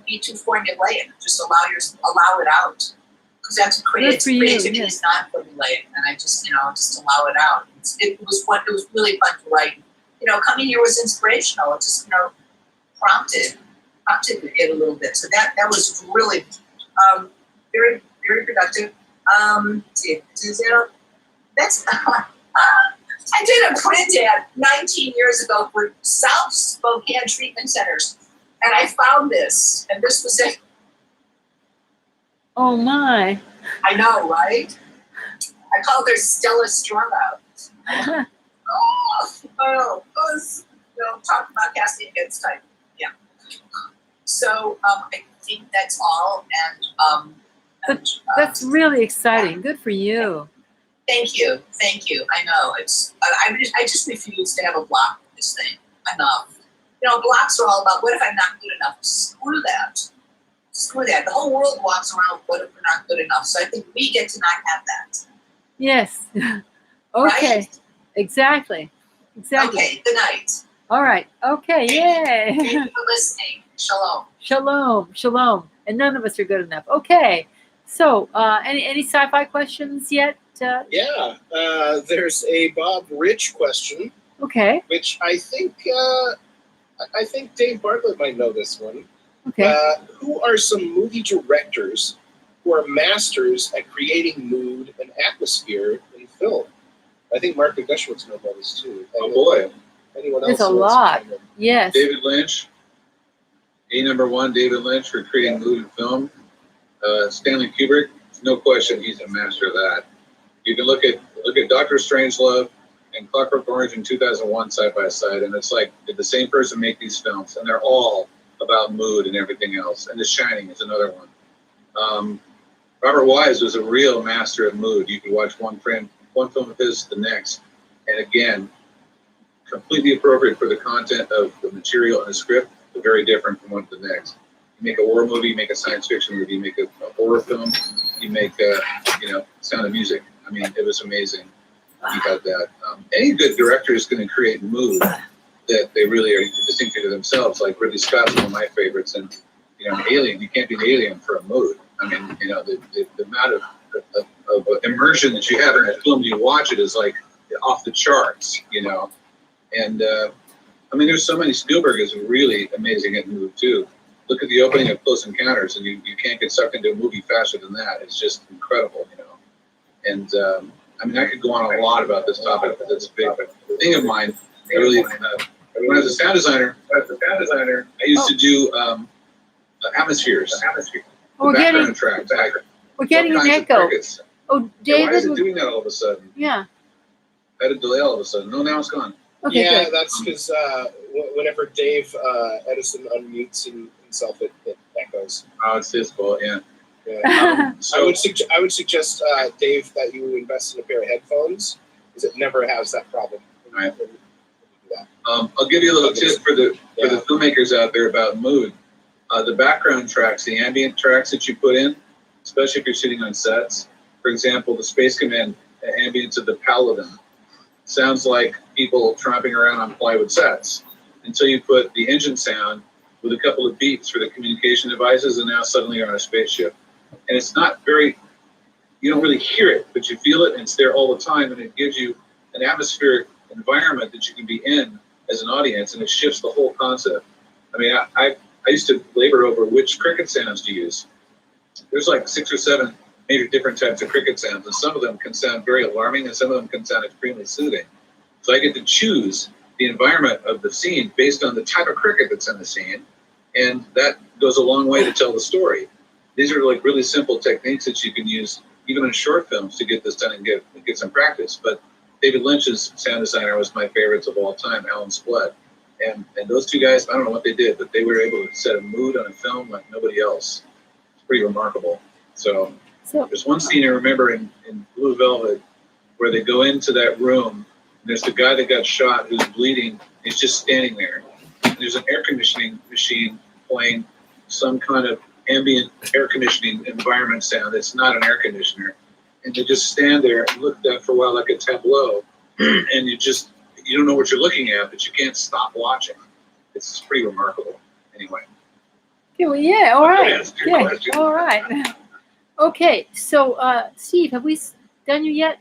be too formulaic. Just allow it out, because that's creativity is not formulaic, and I just allow it out. It was really fun to write. Coming here was inspirational. It just prompted it a little bit. So that was really very, very productive. That's I did a print ad 19 years ago for South Spokane treatment centers, and I found this, and this was it. Oh my! I know, right? I called her Stella Strung Out. Talk about casting against type. Yeah. So I think that's all, and that's really exciting. Good for you. Thank you. I know I just refuse to have a block with this thing. Enough. Blocks are all about what if I'm not good enough. Screw that. The whole world walks around. What if we're not good enough? So I think we get to not have that. Yes. Okay. Right? Exactly. Okay. Good night. All right. Okay. Yay. Thank you for listening. Shalom. Shalom. And none of us are good enough. Okay. So, any sci-fi questions yet? There's a Bob Rich question. Okay. Which I think Dave Bartlett might know this one. Okay. Who are some movie directors who are masters at creating mood and atmosphere in film? I think Mark Gushwitz knows about this too. Oh boy. Anyone else? There's a lot. Yes. David Lynch. #1, David Lynch for creating mood in film. Stanley Kubrick, no question, he's a master of that. You can look at Dr. Strangelove and Clockwork Orange in 2001 side by side, and it's like, did the same person make these films? And they're all about mood and everything else. And The Shining is another one. Robert Wise was a real master of mood. You could watch one film of his to the next, and again, completely appropriate for the content of the material and the script, but very different from one to the next. You make a horror movie, you make a science fiction movie, you make a horror film, you make Sound of Music. I mean, it was amazing. You got that. Any good director is going to create mood that they really are distinctive to themselves. Like Ridley Scott's one of my favorites, and Alien. You can't be an alien for a mood. I mean, the amount of immersion that you have in that film, you watch it is like off the charts. And I mean, there's so many. Spielberg is really amazing at mood too. look at the opening of Close Encounters, and you can't get sucked into a movie faster than that. It's just incredible, you know. And I mean, I could go on a lot about this topic, but it's a big thing of mine. I really, when I was a sound designer, I used to do atmospheres. We're getting tracks. we're getting an echo. Oh, Yeah, why is David. it doing that all of a sudden? Yeah. I had a delay all of a sudden. No, now it's gone. Okay, yeah, good. that's because whenever Dave Edison unmutes himself, it echoes. Oh, it's his fault. Yeah. Yeah. I would suggest Dave that you invest in a pair of headphones because it never has that problem. Right. I'll give you a little tip for the filmmakers out there about mood. The background tracks, the ambient tracks that you put in, especially if you're sitting on sets. For example, the Space Command ambience of the Paladin sounds like people tromping around on plywood sets until you put the engine sound with a couple of beeps for the communication devices, and now suddenly you're on a spaceship. And it's not very, you don't really hear it, but you feel it, and it's there all the time, and it gives you an atmospheric environment that you can be in as an audience, and it shifts the whole concept. I mean, I used to labor over which cricket sounds to use. There's like 6 or 7 major different types of cricket sounds, and some of them can sound very alarming, and some of them can sound extremely soothing. So I get to choose the environment of the scene based on the type of cricket that's in the scene, and that goes a long way to tell the story. These are like really simple techniques that you can use even in short films to get this done and get some practice. But David Lynch's sound designer was my favorites of all time, Alan Splett. And those two guys, I don't know what they did, but they were able to set a mood on a film like nobody else. It's pretty remarkable. So there's one scene I remember in Blue Velvet where they go into that room, and there's the guy that got shot who's bleeding. He's just standing there. And there's an air conditioning machine playing some kind of ambient air conditioning environment sound. It's not an air conditioner. And they just stand there and look at that for a while like a tableau. And you don't know what you're looking at, but you can't stop watching. It's pretty remarkable. Anyway. Yeah, all right. Yeah, question. all right. Okay, so Steve, have we done you yet?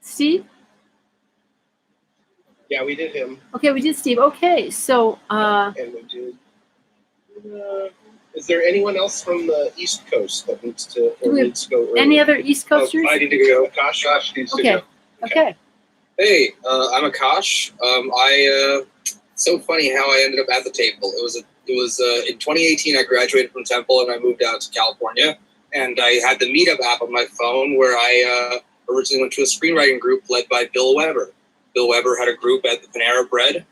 Steve? Yeah, we did him. Okay, we did Steve. Okay, so and we did. Is there anyone else from the East Coast that needs to go early? any other East Coasters? I need to go. Akash needs to go. Okay. Hey, I'm Akash. So funny how I ended up at the table. It was in 2018. I graduated from Temple and I moved out to California. And I had the Meetup app on my phone where I originally went to a screenwriting group led by Bill Weber. Bill Weber had a group at the Panera Bread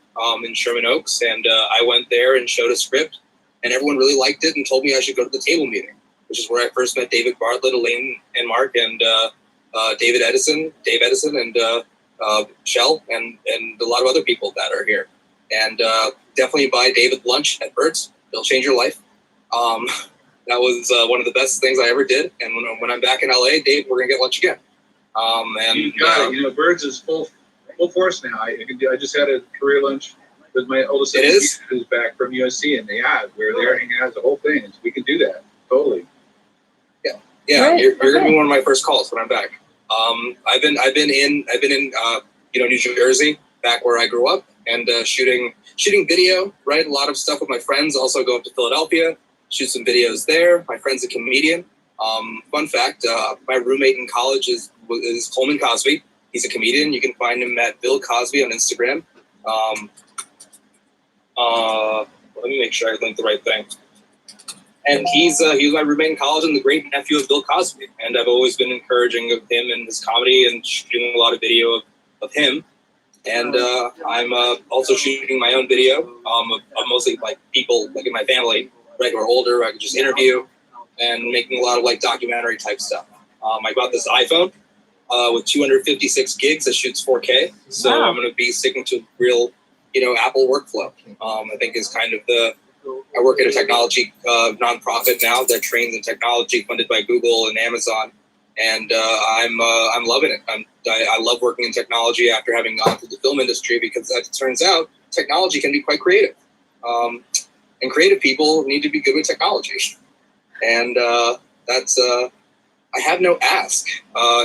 in Sherman Oaks, and I went there and showed a script, and everyone really liked it and told me I should go to the table meeting, which is where I first met David Bartlett, Elaine and Mark, and Dave Edison, and Shell, and a lot of other people that are here. And definitely buy David lunch at Bird's. It'll change your life. That was one of the best things I ever did. And when I'm back in LA, Dave, we're gonna get lunch again. And you got it. You know, Bird's is full force now. I just had a career lunch with my oldest son who's back from USC, and we were there hanging out the whole thing. We can do that totally. Yeah, right. You're gonna be one of my first calls when I'm back. I've been in New Jersey, back where I grew up, and shooting video. Right, a lot of stuff with my friends. Also go up to Philadelphia, shoot some videos there. My friend's a comedian. Fun fact: my roommate in college is Coleman Cosby. He's a comedian. You can find him at Bill Cosby on Instagram. Let me make sure I link the right thing. And he was my roommate in college and the great nephew of Bill Cosby. And I've always been encouraging of him and his comedy and shooting a lot of video of him. And I'm also shooting my own video of mostly like people like in my family, right, who are older. I can just interview and making a lot of like documentary type stuff. I got this iPhone with 256 gigs that shoots 4K. So wow. I'm going to be sticking to real, Apple workflow. I think is kind of I work at a technology nonprofit now that trains in technology funded by Google and Amazon. And I'm loving it. I love working in technology after having gone through the film industry because as it turns out, technology can be quite creative. And creative people need to be good with technology. And that's, I have no ask,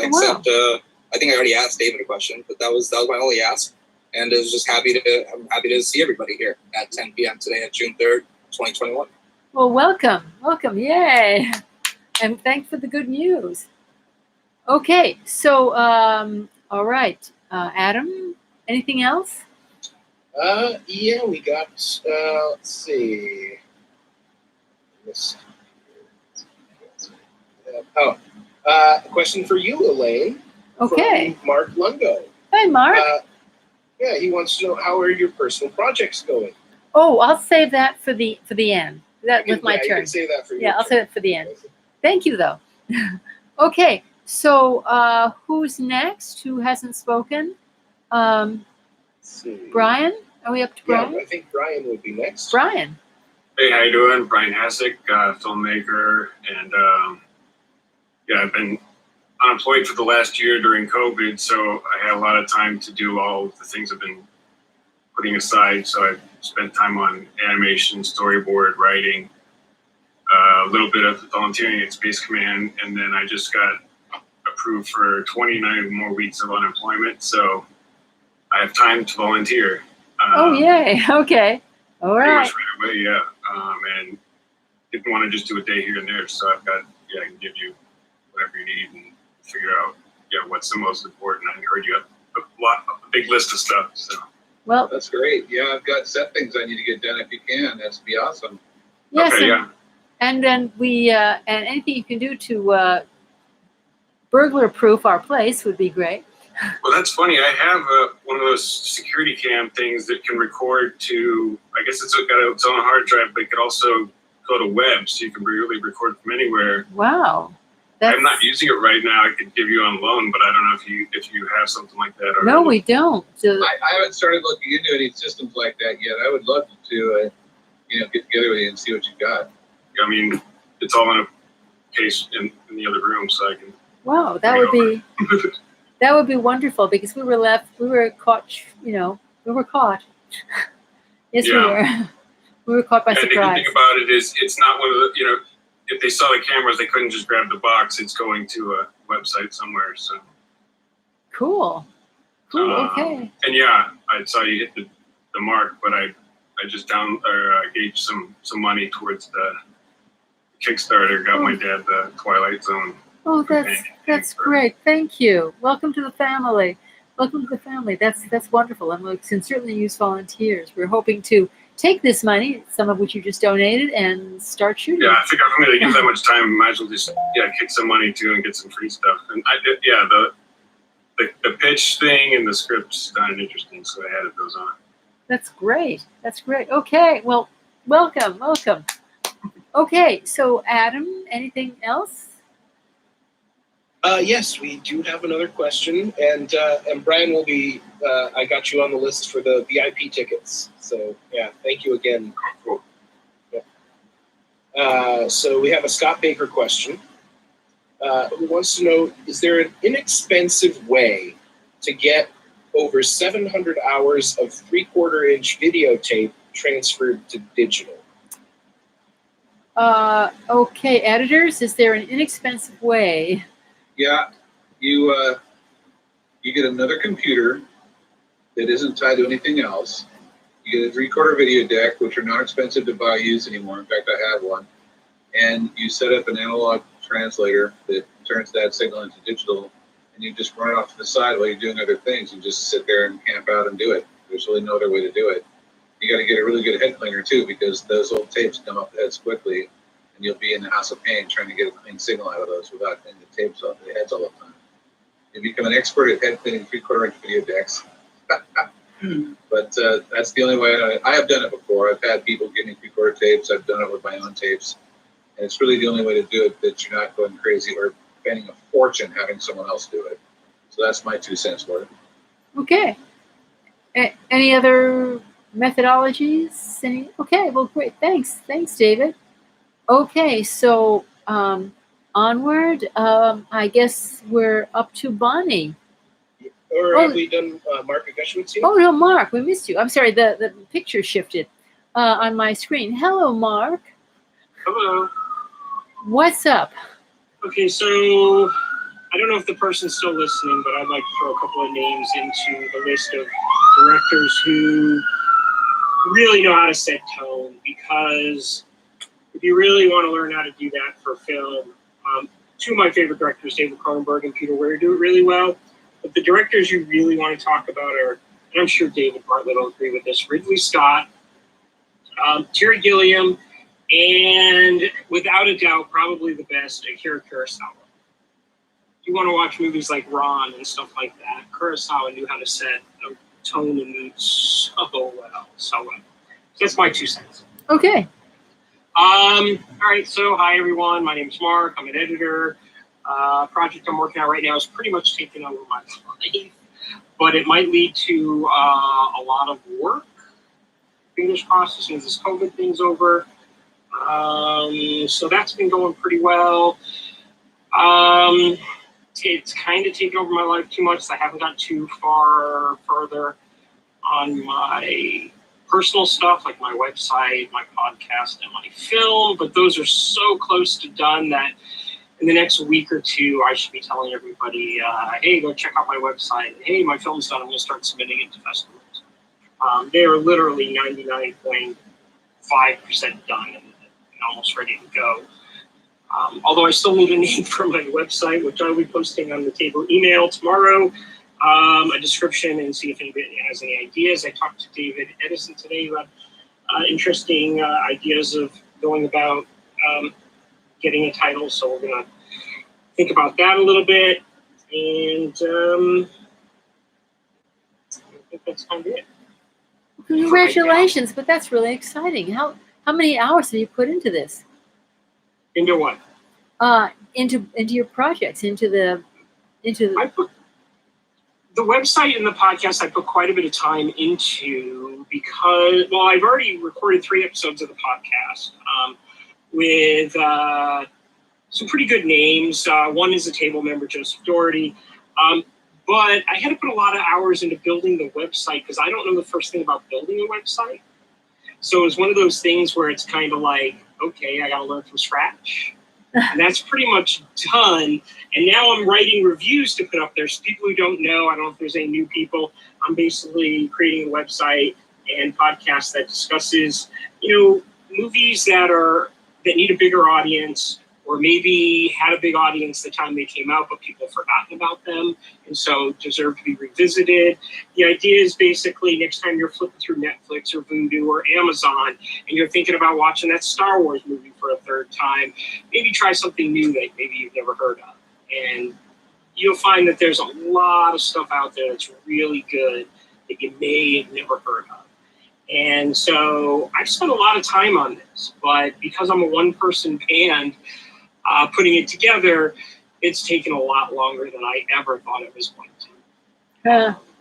except I think I already asked David a question, but that was my only ask. And I was just I'm happy to see everybody here at 10 p.m. today at June 3rd. 2021. Well, welcome, yay! And thanks for the good news. Okay, so all right, Adam, anything else? Yeah, we got, let's see. A question for you, Elaine. Okay. From Mark Lungo. Hi, Mark. Yeah, he wants to know, how are your personal projects going? Oh, I'll save that for the end. That with my You turn. can say that for Yeah, I'll save it for the end. Thank you, though. Okay, so who's next? Who hasn't spoken? Let's see. Brian? Are we up to Brian? Yeah, I think Brian would be next. Brian. Hey, how you doing? Brian Hasek, filmmaker, and yeah, I've been unemployed for the last year during COVID, so I had a lot of time to do all of the things I've been putting aside. So I've spent time on animation, storyboard, writing, a little bit of volunteering at Space Command, and then I just got approved for 29 more weeks of unemployment, so I have time to volunteer. Oh, yay. Okay. All Pretty right. much right away, yeah. And didn't want to just do a day here and there, so I've got, I can give you whatever you need and figure out, what's the most important. I heard you have a big list of stuff, so. Well, that's great. Yeah, I've got set things I need to get done if you can. That'd be awesome. Yes, okay, yeah. And then we, and anything you can do to burglar-proof our place would be great. Well, that's funny. I have one of those security cam things that can record to, I guess it's got its own hard drive, but it could also go to web, so you can really record from anywhere. Wow. I'm not using it right now. I could give you on loan, but I don't know if you have something like that already. No, we don't. I haven't started looking into any systems like that yet. I would love to, get together with you and see what you've got. I mean, it's all in a case in the other room, so I can. Wow, that would be that would be wonderful, because we were caught. We were caught. Yes, we were. We were caught by surprise. And the thing about it is, it's not one of the, if they saw the cameras, they couldn't just grab the box. It's going to a website somewhere. So cool. Okay. And yeah, I saw you hit the mark, but I just gave some money towards the Kickstarter. Got my dad the Twilight Zone. Oh, that's great. Thank you. Welcome to the family. Welcome to the family. That's wonderful, and we can certainly use volunteers. We're hoping to take this money, some of which you just donated, and start shooting. Yeah, I think if I'm going to give that much time, I might as well just kick some money too and get some free stuff. And I did, the pitch thing and the script sounded interesting, so I added those on. That's great. That's great. Okay, well, welcome. Okay, so Adam, anything else? Yes, we do have another question, and Brian will be. I got you on the list for the VIP tickets. So yeah, thank you again. Cool. Yeah. So we have a Scott Baker question. Who wants to know: is there an inexpensive way to get over 700 hours of 3/4-inch videotape transferred to digital? Okay, editors, is there an inexpensive way? Yeah, you get another computer that isn't tied to anything else. You get a 3/4 video deck, which are not expensive to buy or use anymore. In fact, I have one. And you set up an analog translator that turns that signal into digital, and you just run it off to the side while you're doing other things and just sit there and camp out and do it. There's really no other way to do it. You got to get a really good head cleaner too, because those old tapes come off the heads quickly, and you'll be in the house of pain trying to get a clean signal out of those without cleaning the tapes off the heads all the time. You become an expert at head cleaning 3/4-inch video decks. But that's the only way. I have done it before. I've had people give me 3/4 tapes. I've done it with my own tapes. And it's really the only way to do it, that you're not going crazy or spending a fortune having someone else do it. So that's my 2 cents for it. Okay. Any other methodologies? Okay, well, great. Thanks, David. Okay, so onward. I guess we're up to Bonnie. Or have we done Mark Akash? Oh no, Mark, we missed you. I'm sorry, the picture shifted on my screen. Hello, Mark. Hello. What's up? Okay, so I don't know if the person's still listening, but I'd like to throw a couple of names into the list of directors who, really know how to set tone, because if you really want to learn how to do that for film, two of my favorite directors, David Cronenberg and Peter Weir, do it really well. But the directors you really want to talk about are, and I'm sure David Bartlett will agree with this, Ridley Scott, Terry Gilliam, and without a doubt, probably the best, Akira Kurosawa. You want to watch movies like Ron and stuff like that. Kurosawa knew how to set a tone and mood so well. So that's my 2 cents. Okay. All right. So hi everyone. My name is Mark. I'm an editor. Project I'm working on right now is pretty much taking over my life, but it might lead to a lot of work. Fingers crossed as soon as this COVID thing's over. So that's been going pretty well. It's kind of taken over my life too much, so I haven't got too far further on my personal stuff, like my website, my podcast, and my film, but those are so close to done that in the next week or two, I should be telling everybody, hey, go check out my website. Hey, my film's done. I'm going to start submitting it to festivals. They are literally 99.5% done and almost ready to go. Although I still need a name for my website, which I'll be posting on the table email tomorrow, a description, and see if anybody has any ideas. I talked to David Edison today about interesting ideas of going about getting a title, so we're going to think about that a little bit, and I think that's kind of it. Congratulations, but that's really exciting. How many hours have you put into this? Into what? Into your projects, into the. I put the website and the podcast. I put quite a bit of time into because, well, I've already recorded 3 episodes of the podcast with some pretty good names. One is a table member, Joseph Doherty. But I had to put a lot of hours into building the website because I don't know the first thing about building a website. So it was one of those things where it's kind of like, okay, I got to learn from scratch. And that's pretty much done. And now I'm writing reviews to put up there. So people who don't know, I don't know if there's any new people, I'm basically creating a website and podcast that discusses, movies that need a bigger audience, or maybe had a big audience the time they came out, but people have forgotten about them, and so deserve to be revisited. The idea is basically next time you're flipping through Netflix or Vudu or Amazon, and you're thinking about watching that Star Wars movie for a 3rd time, maybe try something new that maybe you've never heard of. And you'll find that there's a lot of stuff out there that's really good that you may have never heard of. And so I've spent a lot of time on this, but because I'm a one-person band, putting it together, it's taken a lot longer than I ever thought it was going to.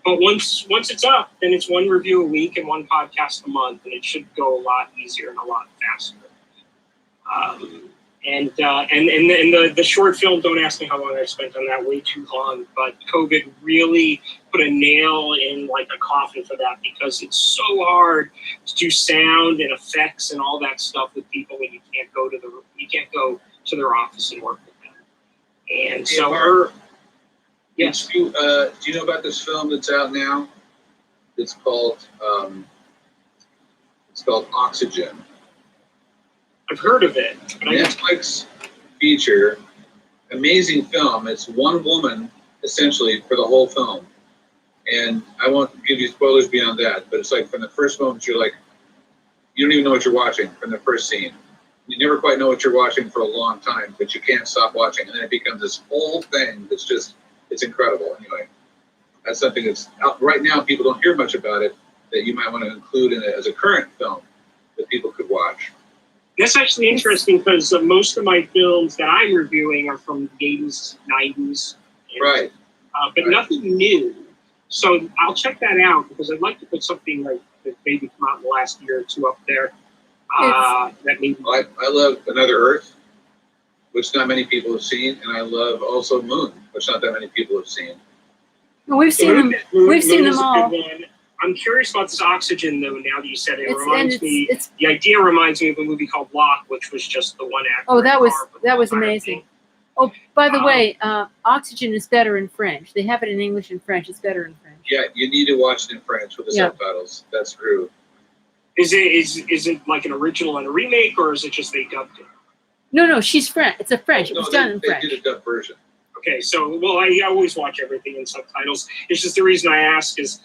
But once it's up, then it's 1 review a week and 1 podcast a month, and it should go a lot easier and a lot faster. And the short film, don't ask me how long I spent on that, way too long, but COVID really put a nail in like a coffin for that, because it's so hard to do sound and effects and all that stuff with people when you can't go to their office and work with them. And so yes. Do you know about this film that's out now? It's called Oxygen. I've heard of it. Netflix feature, amazing film. It's one woman essentially for the whole film, and I won't give you spoilers beyond that. But it's like from the first moment you're like, you don't even know what you're watching from the first scene. You never quite know what you're watching for a long time, but you can't stop watching, and then it becomes this whole thing that's just, it's incredible. Anyway, that's something that's out right now. People don't hear much about it, that you might want to include in it as a current film that people could watch. That's actually interesting, because most of my films that I'm reviewing are from the 80s, 90s. Right. But nothing new. So I'll check that out, because I'd like to put something like that maybe come out in the last year or 2 up there. That maybe I love Another Earth, which not many people have seen, and I love also Moon, which not that many people have seen. Well, we've seen them. We've seen them all. I'm curious about this Oxygen, though. Now that you said it, the idea reminds me of a movie called Lock, which was just the one actor. Oh, that was amazing. Oh, by the way, Oxygen is better in French. They have it in English and French. It's better in French. Yeah, you need to watch it in French with the subtitles. That's true. Is it like an original and a remake, or is it just they dubbed it? No, she's French. It's a French. It No, was done in they French. did a dub version. Okay, so well, I always watch everything in subtitles. It's just the reason I ask is,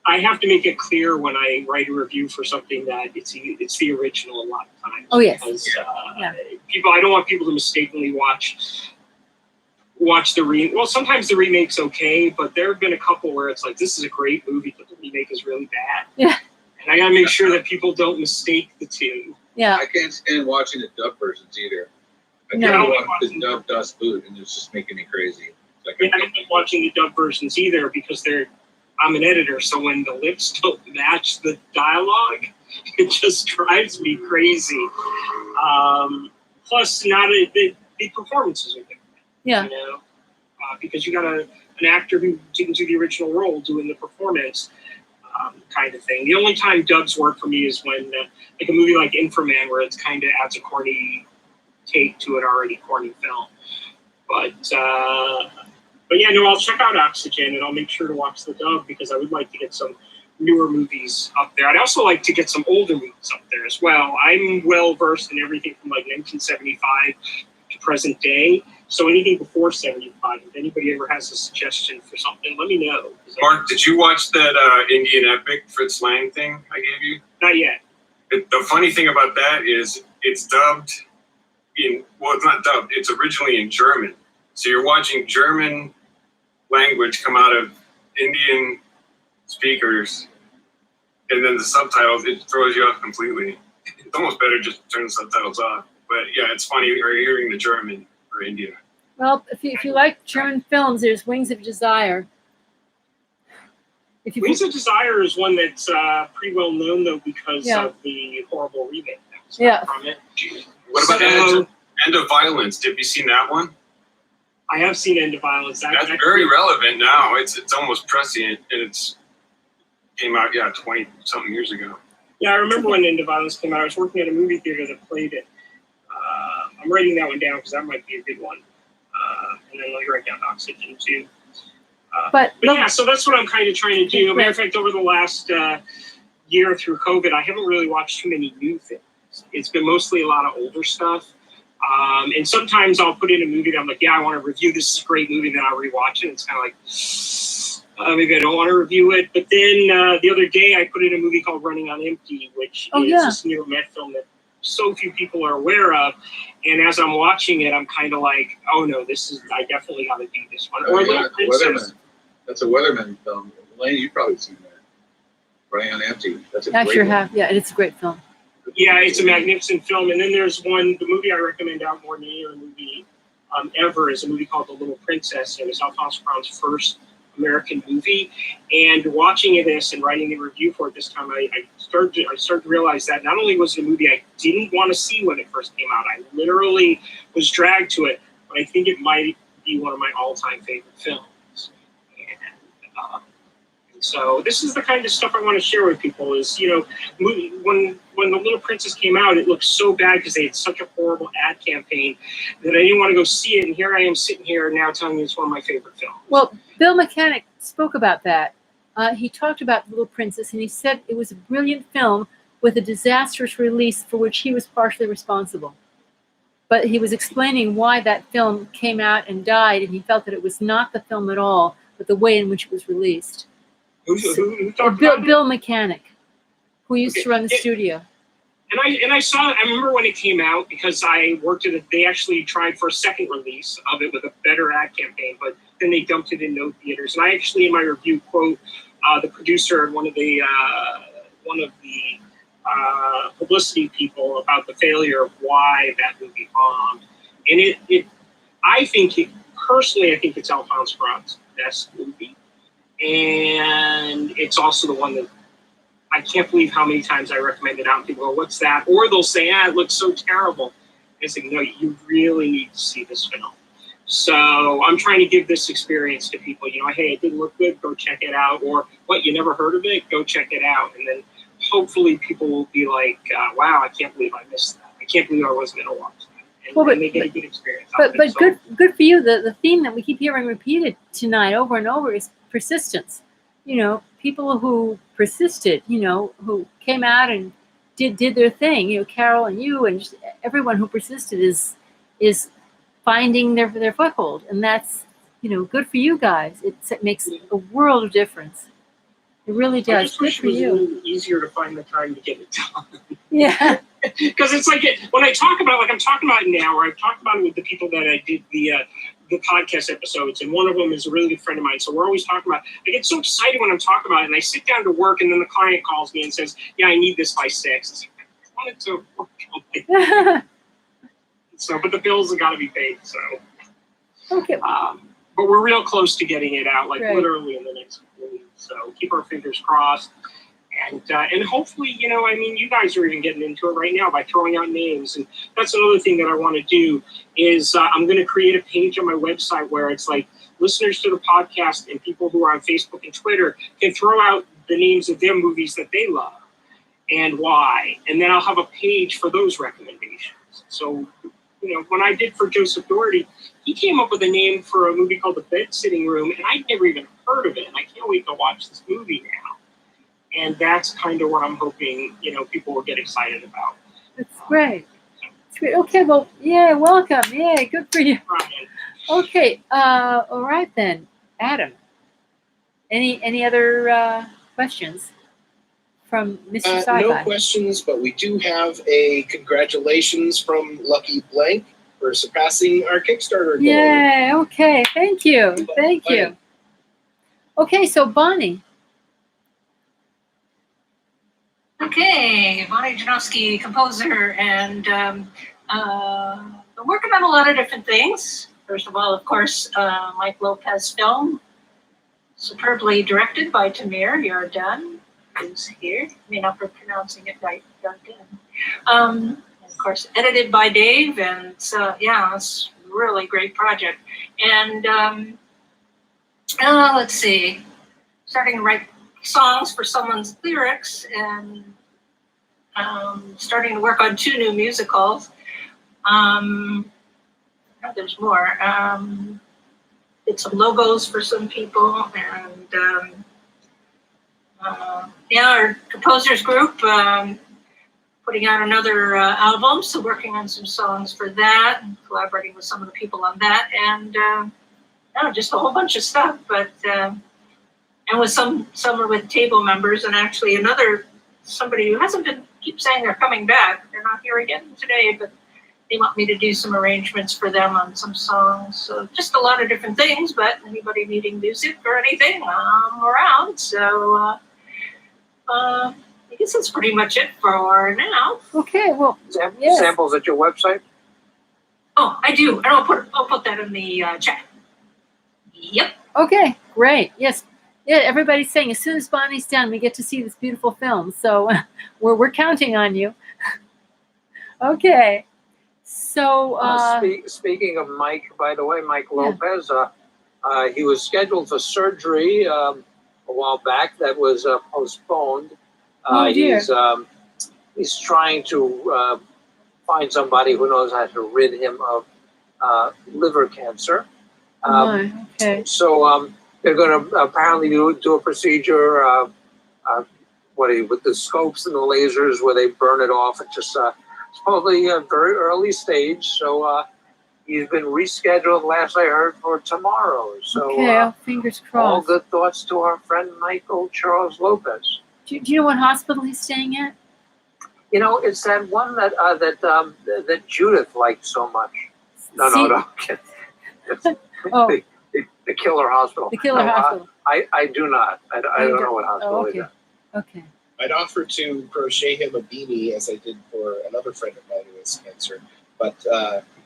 I have to make it clear when I write a review for something that it's the original a lot of times. Oh, yes. Because, I don't want people to mistakenly watch the well, sometimes the remake's okay, but there have been a couple where it's like, this is a great movie, but the remake is really bad. Yeah. And I gotta make sure that people don't mistake the two. Yeah. I can't stand watching the dub versions either. I No. can't watch the dub Das Boot, and it's just making me crazy. Like, I don't like watching the dub versions either because I'm an editor, so when the lips don't match the dialogue, it just drives me crazy. Plus, the performances are different. Yeah. You know, because you got an actor who didn't do the original role doing the performance kind of thing. The only time dubs work for me is when, like a movie like Inframan, where it's kind of adds a corny take to an already corny film. But yeah, no, I'll check out Oxygen, and I'll make sure to watch the dub because I would like to get some newer movies up there. I'd also like to get some older movies up there as well. I'm well versed in everything from like 1975 to present day. So anything before 75, if anybody ever has a suggestion for something, let me know. Mark, did you watch that Indian epic Fritz Lang thing I gave you? Not yet. The funny thing about that is it's dubbed it's not dubbed, it's originally in German. So you're watching German language come out of Indian speakers, and then the subtitles, it throws you off completely. It's almost better just to turn the subtitles off. But yeah, it's funny hearing the German for India. Well, if you like German films, there's Wings of Desire. Wings of Desire is one that's pretty well known, though, because of the horrible remake that was from it. What about End of Violence? Have you seen that one? I have seen End of Violence. That's very relevant now. It's almost prescient, and it's came out 20-something years ago. Yeah, I remember when End of Violence came out. I was working at a movie theater that played it. I'm writing that one down because that might be a good one. And then I'll write down Oxygen too. But yeah, so that's what I'm kind of trying to do. Matter of fact, over the last year through COVID, I haven't really watched too many new things. It's been mostly a lot of older stuff. And sometimes I'll put in a movie that I'm like, I want to review this. Is a great movie, then I'll rewatch it. It's kind of like, maybe I don't want to review it. But then the other day I put in a movie called Running on Empty, which is this new Met film that so few people are aware of. And as I'm watching it, I'm kind of like, oh no, I definitely got to do this one. Or Little Princess. That's a Weatherman film. Elaine, you've probably seen that. Running on Empty. That's a I great sure one. have. Yeah, and it's a great film. Yeah, it's a magnificent film. And then there's the movie I recommend out more than any other movie ever is a movie called The Little Princess. It was Alphonse Cuarón's first American movie. And watching this and writing the review for it this time, I started to realize that not only was it a movie I didn't want to see when it first came out, I literally was dragged to it, but I think it might be one of my all-time favorite films. And so this is the kind of stuff I want to share with people is, when The Little Princess came out, it looked so bad because they had such a horrible ad campaign that I didn't want to go see it. And here I am sitting here now telling you it's one of my favorite films. Well, Bill Mechanic spoke about that. He talked about The Little Princess, and he said it was a brilliant film with a disastrous release for which he was partially responsible. But he was explaining why that film came out and died, and he felt that it was not the film at all, but the way in which it was released. Who talked about Bill Mechanic, who used to run the studio. And I remember when it came out because I worked at it. They actually tried for a second release of it with a better ad campaign, but then they dumped it in no theaters. And I actually, in my review, quote the producer and one of the publicity people about the failure of why that movie bombed. And personally, I think it's Alphonse Cuarón's best movie. And it's also the one that I can't believe how many times I recommend it out and people go, what's that? Or they'll say, it looks so terrible. And it's like, no, you really need to see this film. So I'm trying to give this experience to people, hey, it didn't look good, go check it out. Or what, you never heard of it? Go check it out. And then hopefully people will be like, wow, I can't believe I missed that. I can't believe I wasn't going to watch that. And they get a good experience out of it. But good for you. The theme that we keep hearing repeated tonight over and over is persistence. people who persisted, who came out and did their thing. Carol and you and just everyone who persisted is finding their foothold, and that's good for you guys. It makes a world of difference. It really I does. just Good wish for it was a you. little easier to find the time to get it done. Yeah. Because it's like when I talk about it, like I'm talking about it now, or I've talked about it with the people that I did the podcast episodes, and one of them is a really good friend of mine. So we're always talking about. I get so excited when I'm talking about it, and I sit down to work, and then the client calls me and says, "Yeah, I need this by 6." I wanted to work on it. So, but the bills have got to be paid. So. Okay. But we're real close to getting it out, like Right. literally in the next week. So keep our fingers crossed. And hopefully, you guys are even getting into it right now by throwing out names. And that's another thing that I want to do is I'm going to create a page on my website where it's like listeners to the podcast and people who are on Facebook and Twitter can throw out the names of their movies that they love and why. And then I'll have a page for those recommendations. So, when I did for Joseph Doherty, he came up with a name for a movie called The Bed Sitting Room, and I'd never even heard of it. And I can't wait to watch this movie now. And that's kind of what I'm hoping, people will get excited about. That's great. That's great. Okay, well, yeah, welcome. Yeah, good for you. Okay, all right then. Adam, any other questions from Mr. Sci-fi? No questions, but we do have a congratulations from Lucky Blank for surpassing our Kickstarter goal. Yeah, okay, thank you. Thank you. Okay, so Bonnie. Okay, Bonnie Janowski, composer, and working on a lot of different things. First of all, of course, Mike Lopez film, superbly directed by Tamira. You're done. Who's here? May not be pronouncing it right. You're done. Of course, edited by Dave, and so yeah, it's a really great project. And let's see, starting to write songs for someone's lyrics, and starting to work on 2 new musicals. There's more. Did some logos for some people, and our composers group putting out another album, so working on some songs for that, and collaborating with some of the people on that, and just a whole bunch of stuff. But and with some are with table members, and actually somebody who hasn't been keep saying they're coming back. They're not here again today, but they want me to do some arrangements for them on some songs. So just a lot of different things, but anybody needing music or anything, I'm around. So I guess that's pretty much it for now. Okay, well, samples at your website? Oh, I do. And I'll put that in the chat. Yep. Okay, great. Yes. Yeah, everybody's saying as soon as Bonnie's done, we get to see this beautiful film. So we're counting on you. Okay. So speaking of Mike, by the way, Mike Lopez, he was scheduled for surgery a while back that was postponed. Oh, dear. He's trying to find somebody who knows how to rid him of liver cancer. Okay. So they're going to apparently do a procedure, with the scopes and the lasers where they burn it off. It's just supposedly a very early stage. So he's been rescheduled, last I heard, for tomorrow. So okay, fingers crossed. All good thoughts to our friend Michael Charles Lopez. Do you know what hospital he's staying at? It's that one that Judith liked so much. No. The Killer Hospital. The Killer Hospital. I do not. I don't know what hospital okay. he's at. Okay. I'd offer to crochet him a beanie as I did for another friend of mine who has cancer, but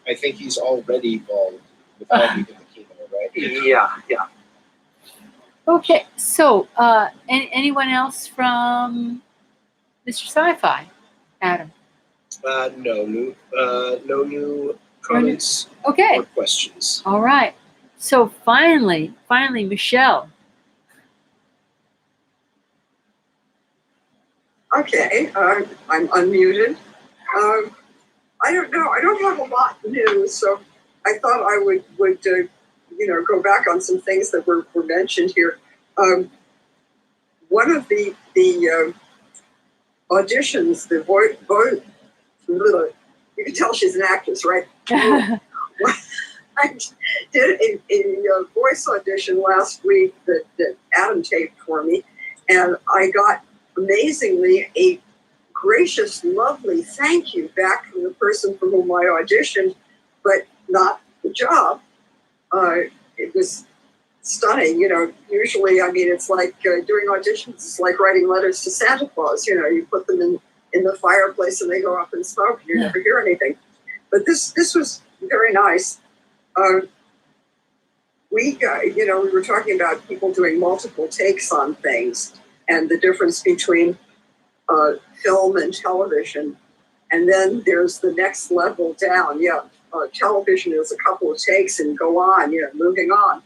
I think he's already bald without even the chemo, right? Yeah. Okay, so anyone else from Mr. Sci-Fi? Adam? No new comments or questions. All right. So finally, Michelle. Okay, I'm unmuted. I don't know. I don't have a lot new, so I thought I would go back on some things that were mentioned here. one of the auditions, the voice, you can tell she's an actress, right? I did a voice audition last week that Adam taped for me, and I got amazingly a gracious, lovely thank you back from the person for whom I auditioned, but not the job. It was stunning. Usually, I mean, it's like doing auditions, it's like writing letters to Santa Claus. You put them in the fireplace and they go up in smoke and you never hear anything. But this was very nice. We were talking about people doing multiple takes on things and the difference between film and television. And then there's the next level down. Television is a couple of takes and go on, moving on.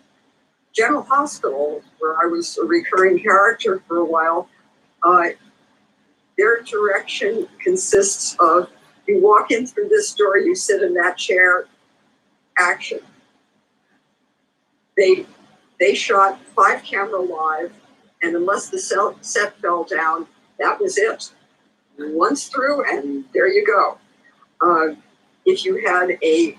General Hospital, where I was a recurring character for a while, their direction consists of you walk in through this door, you sit in that chair, action. They shot 5 camera live, and unless the set fell down, that was it. Once through, and there you go. If you had a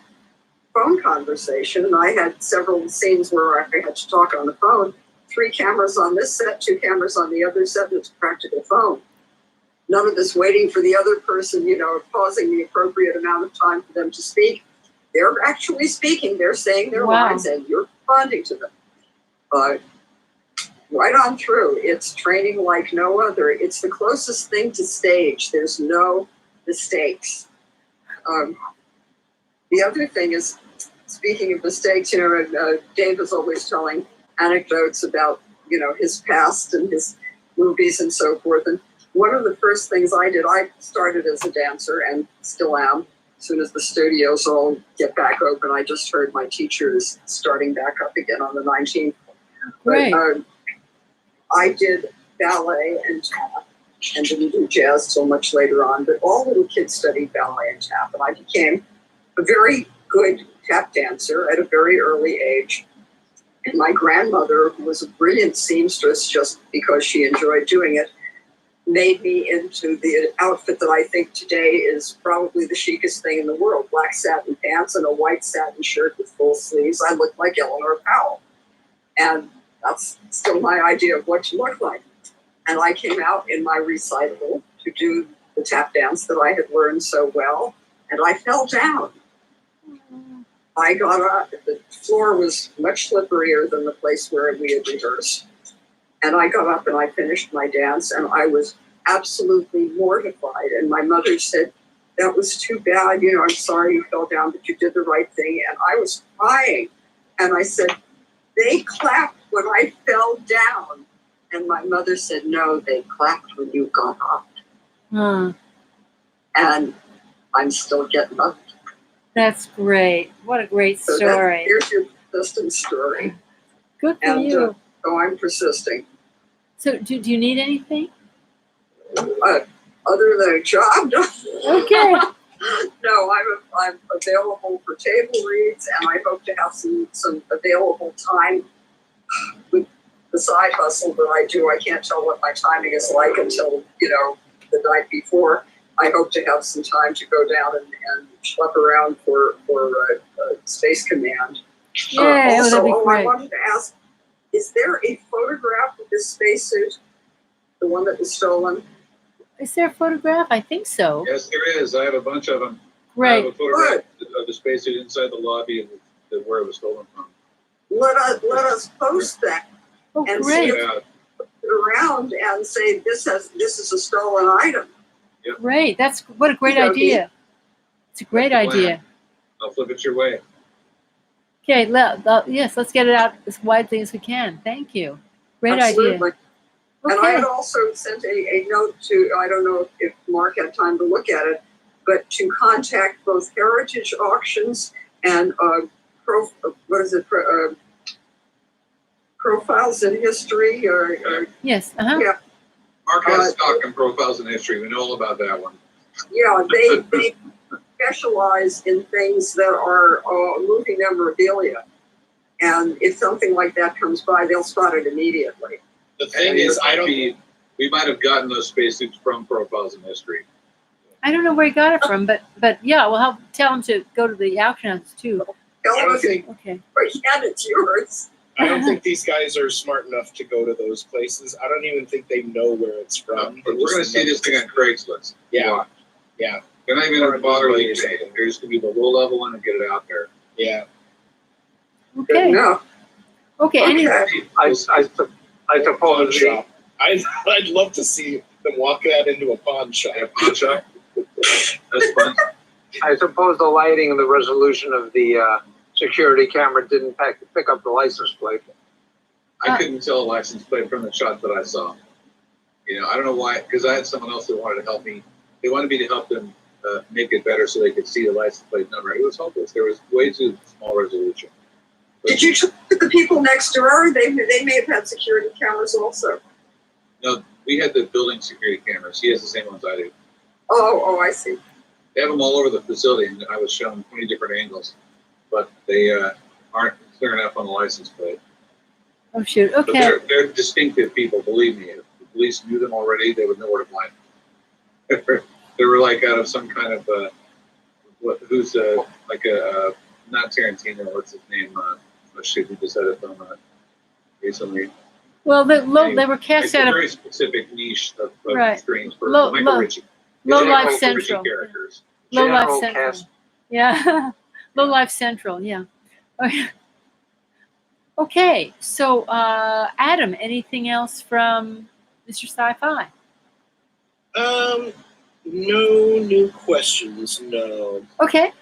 phone conversation, and I had several scenes where I had to talk on the phone, 3 cameras on this set, 2 cameras on the other set, and it's a practical phone. None of this waiting for the other person, pausing the appropriate amount of time for them to speak. They're actually speaking, they're saying their lines, and you're responding to them. Right on through, it's training like no other. It's the closest thing to stage. There's no mistakes. The other thing is, speaking of mistakes, Dave is always telling anecdotes about, his past and his movies and so forth. And one of the first things I did, I started as a dancer and still am. As soon as the studios all get back open, I just heard my teachers starting back up again on the 19th. Great. But, I did ballet and tap and didn't do jazz till much later on, but all little kids studied ballet and tap. And I became a very good tap dancer at a very early age. And my grandmother, who was a brilliant seamstress just because she enjoyed doing it, made me into the outfit that I think today is probably the chicest thing in the world. Black satin pants and a white satin shirt with full sleeves. I looked like Eleanor Powell. And that's still my idea of what you look like. And I came out in my recital to do the tap dance that I had learned so well, and I fell down. I got up, the floor was much slipperier than the place where we had rehearsed. And I got up and I finished my dance, and I was absolutely mortified. And my mother said, that was too bad, I'm sorry you fell down, but you did the right thing. And I was crying. And I said, they clapped when I fell down. And my mother said, no, they clapped when you got up. And I'm still getting up. That's great. What a great story. Here's your persistent story. Good for you. So I'm persisting. So do you need anything? Other than a job? Okay. No, I'm available for table reads, and I hope to have some available time with the side hustle that I do. I can't tell what my timing is like until, the night before. I hope to have some time to go down and schlep around for Space Command. Yeah, also, that'd be great. I wanted to ask, is there a photograph of this spacesuit, the one that was stolen? Is there a photograph? I think so. Yes, there is. I have a bunch of them. Great. I have a photograph of the spacesuit inside the lobby and where it was stolen from. Let us post that and great. see it around and say this is a stolen item. Yep. Great. What a great idea. It's a great idea. I'll flip it your way. Okay, yes, let's get it out as widely as we can. Thank you. Great Absolutely. idea. And I had also sent a note to, I don't know if Mark had time to look at it, but to contact both Heritage Auctions and Profiles in History or yes, yeah. Mark has stock in Profiles in History. We know all about that one. Yeah, they specialize in things that are movie memorabilia. And if something like that comes by, they'll spot it immediately. The thing is, we might have gotten those spacesuits from Profiles in History. I don't know where he got it from, but yeah, we'll tell him to go to the auction house too. I don't think Okay. Yeah, it's yours. I don't think these guys are smart enough to go to those places. I don't even think they know where it's from. But we're going to see this thing on Craigslist. Yeah. Yeah. They're not even going to bother with anything. They're just going to be the low level one and get it out there. Yeah. Okay. No. Okay. I suppose shop. I'd love to see them walk that into a pawn shop. A pawn shop? That's fun. I suppose the lighting and the resolution of the security camera didn't pick up the license plate. I couldn't tell a license plate from the shot that I saw. You know, I don't know why, because I had someone else that wanted to help me. They wanted me to help them make it better so they could see the license plate number. It was hopeless. There was way too small resolution. But, Did you talk to the people next door? They may have had security cameras also. no, we had the building security cameras. He has the same ones I do. Oh, I see. They have them all over the facility, and I was shown 20 different angles, but they aren't clear enough on the license plate. Oh shoot. But Okay. they're distinctive people. Believe me, if the police knew them already, they would know where to find them. They were like out of some kind of who's like a not Tarantino. What's his name? Shoot, we just had a film recently. Well, they were cast It's a out of very specific niche of Right. strange person. Low- Michael low- Ritchie. Low It's Life Michael Ritchie Central. characters. Low Life General Central. cast. Yeah. Low Life Central. Yeah. Okay. So, Adam, anything else from Mr. Sci-Fi? No new questions. No. Okay.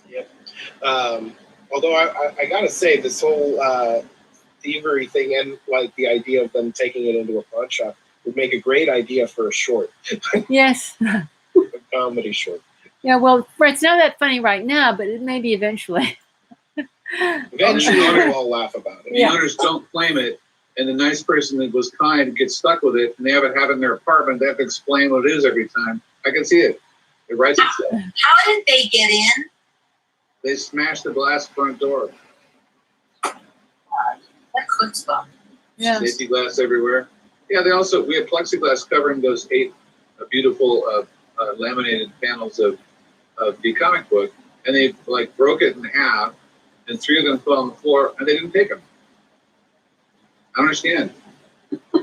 Yep. Although I gotta say, this whole thievery thing and like the idea of them taking it into a pawn shop would make a great idea for a short, Yes. a comedy short. Yeah. Well, it's not that funny right now, but it may be eventually. Eventually, we'll all laugh about it. The owners don't claim it, and the nice person that was kind gets stuck with it, and they have it in their apartment. They have to explain what it is every time. I can see it. It writes itself. How did they get in? They smashed the glass front door. That chutzpah. Yeah. Safety glass everywhere. Yeah, we have plexiglass covering those 8 beautiful laminated panels of the comic book, and they like broke it in half, and 3 of them fell on the floor, and they didn't take them. I don't understand.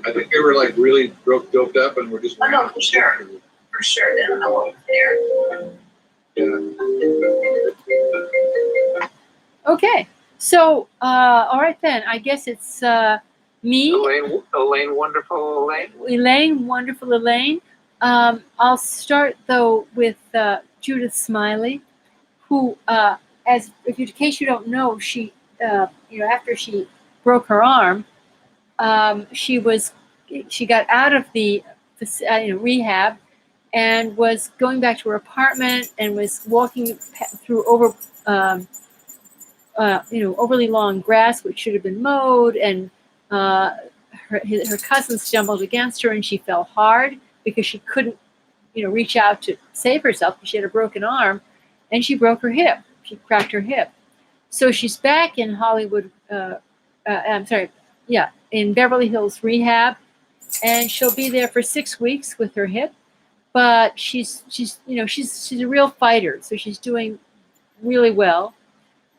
I think they were like really doped up, and were just. Oh, no, for sure. For sure, they don't know what was there. Okay. So, all right then. I guess it's me. Elaine, wonderful Elaine. Elaine, wonderful Elaine. I'll start though with Judith Smiley, who, in case you don't know, she, after she broke her arm, she got out of the rehab and was going back to her apartment and was walking through overly long grass which should have been mowed, and her cousin stumbled against her and she fell hard because she couldn't reach out to save herself because she had a broken arm, and she broke her hip. She cracked her hip. So she's back in Hollywood, in Beverly Hills rehab, and she'll be there for 6 weeks with her hip. But she's a real fighter, so she's doing really well.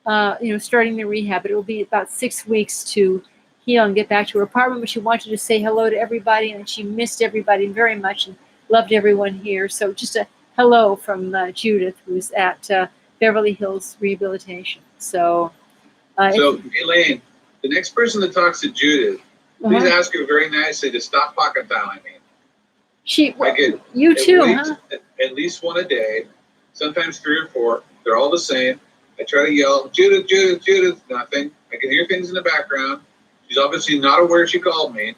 Starting the rehab, but it will be about 6 weeks to heal and get back to her apartment. But she wanted to say hello to everybody, and she missed everybody very much and loved everyone here. So just a hello from Judith, who's at Beverly Hills Rehabilitation. So, Elaine, the next person that talks to Judith, please ask her very nicely to stop pocket dialing me. You too, huh? At least one a day, sometimes 3 or 4. They're all the same. I try to yell, Judith, Judith, Judith, nothing. I can hear things in the background. She's obviously not aware she called me.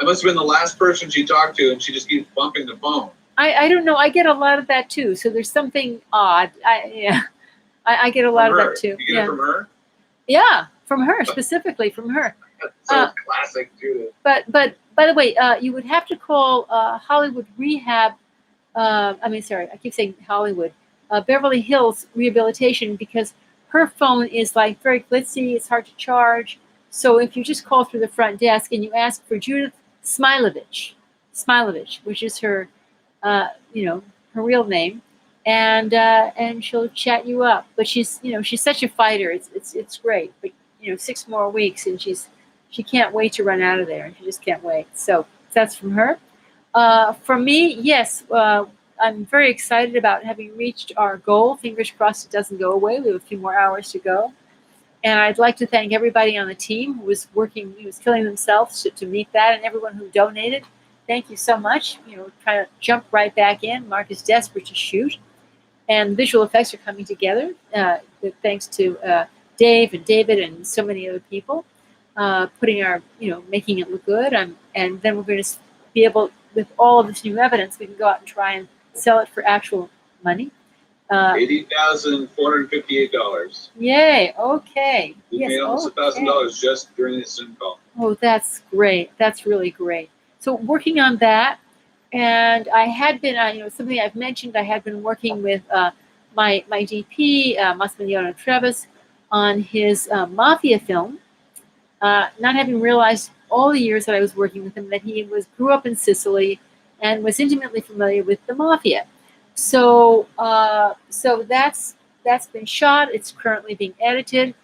I must have been the last person she talked to, and she just keeps bumping the phone. I don't know. I get a lot of that too. So there's something odd. I get a lot of that too. You get it from her? Yeah, from her, specifically from her. So classic Judith. But by the way, you would have to call Hollywood Rehab. I keep saying Hollywood. Beverly Hills Rehabilitation, because her phone is like very glitzy. It's hard to charge. So if you just call through the front desk and you ask for Judith Smilovich, which is her, her real name, and she'll chat you up. But she's such a fighter. It's great. But 6 more weeks, and she can't wait to run out of there. She just can't wait. So that's from her. For me, yes, I'm very excited about having reached our goal. Fingers crossed it doesn't go away. We have a few more hours to go. And I'd like to thank everybody on the team who was killing themselves to meet that, and everyone who donated. Thank you so much. Trying to jump right back in. Mark is desperate to shoot. And visual effects are coming together, thanks to Dave and David and so many other people, putting making it look good. And then we're going to be able, with all of this new evidence, we can go out and try and sell it for actual money. $80,458. Yay! Okay. We Yes, made almost $1,000 just during this Zoom call. Oh, that's great. That's really great. So working on that, and I had been, something I've mentioned. I had been working with my DP, Massimiliano Trevis, on his Mafia film. Not having realized all the years that I was working with him that he grew up in Sicily and was intimately familiar with the Mafia. So that's been shot. It's currently being edited,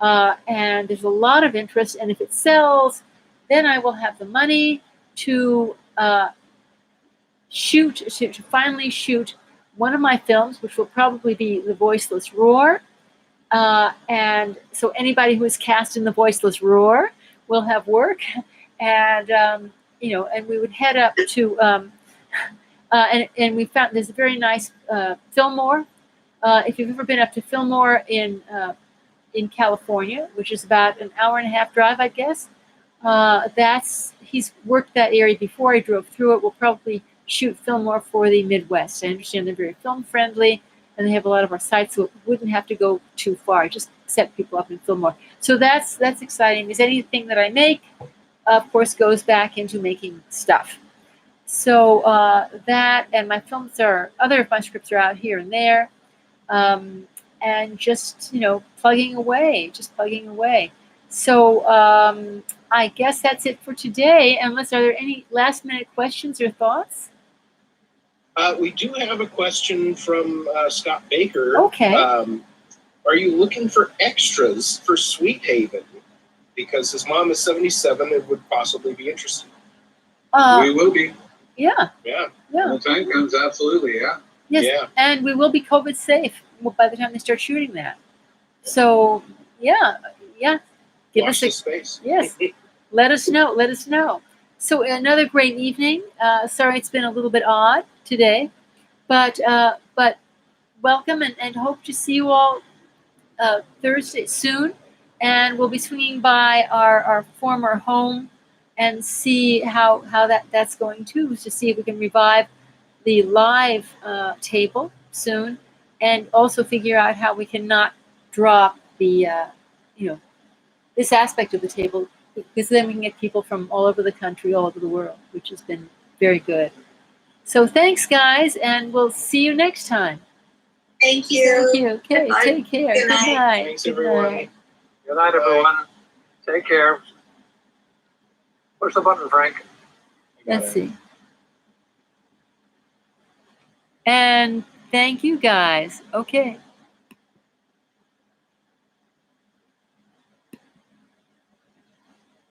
and there's a lot of interest. And if it sells, then I will have the money to finally shoot one of my films, which will probably be The Voiceless Roar. And so anybody who is cast in The Voiceless Roar will have work, and and we would head up to. And we found there's a very nice Fillmore. If you've ever been up to Fillmore in California, which is about an hour and a half drive, I guess. He's worked that area before. I drove through it. We'll probably shoot Fillmore for the Midwest. I understand they're very film friendly, and they have a lot of our sites, so it wouldn't have to go too far. Just set people up in Fillmore. So that's exciting. Because anything that I make, of course, goes back into making stuff. So that, and my films other of my scripts are out here and there, and just plugging away. So I guess that's it for today. Unless are there any last minute questions or thoughts? We do have a question from Scott Baker. Okay. Are you looking for extras for Sweet Haven? Because his mom is 77 and would possibly be interested. We will be. Yeah. When the time comes, absolutely, yeah. Yes, Yeah. and we will be COVID safe by the time they start shooting that. So yeah. Give Watch us the space. Yes. Let us know. So another great evening. Sorry it's been a little bit odd today, but welcome and hope to see you all Thursday soon. And we'll be swinging by our former home and see how that's going too, to see if we can revive the live table soon, and also figure out how we can not drop the this aspect of the table, because then we can get people from all over the country, all over the world, which has been very good. So thanks, guys, and we'll see you next time. Thank you. Thank you. Okay, take care. Good night. Thanks, Good everyone. night. Good night, everyone. Take care. Push the button, Frank. Let's see. And thank you, guys. Okay.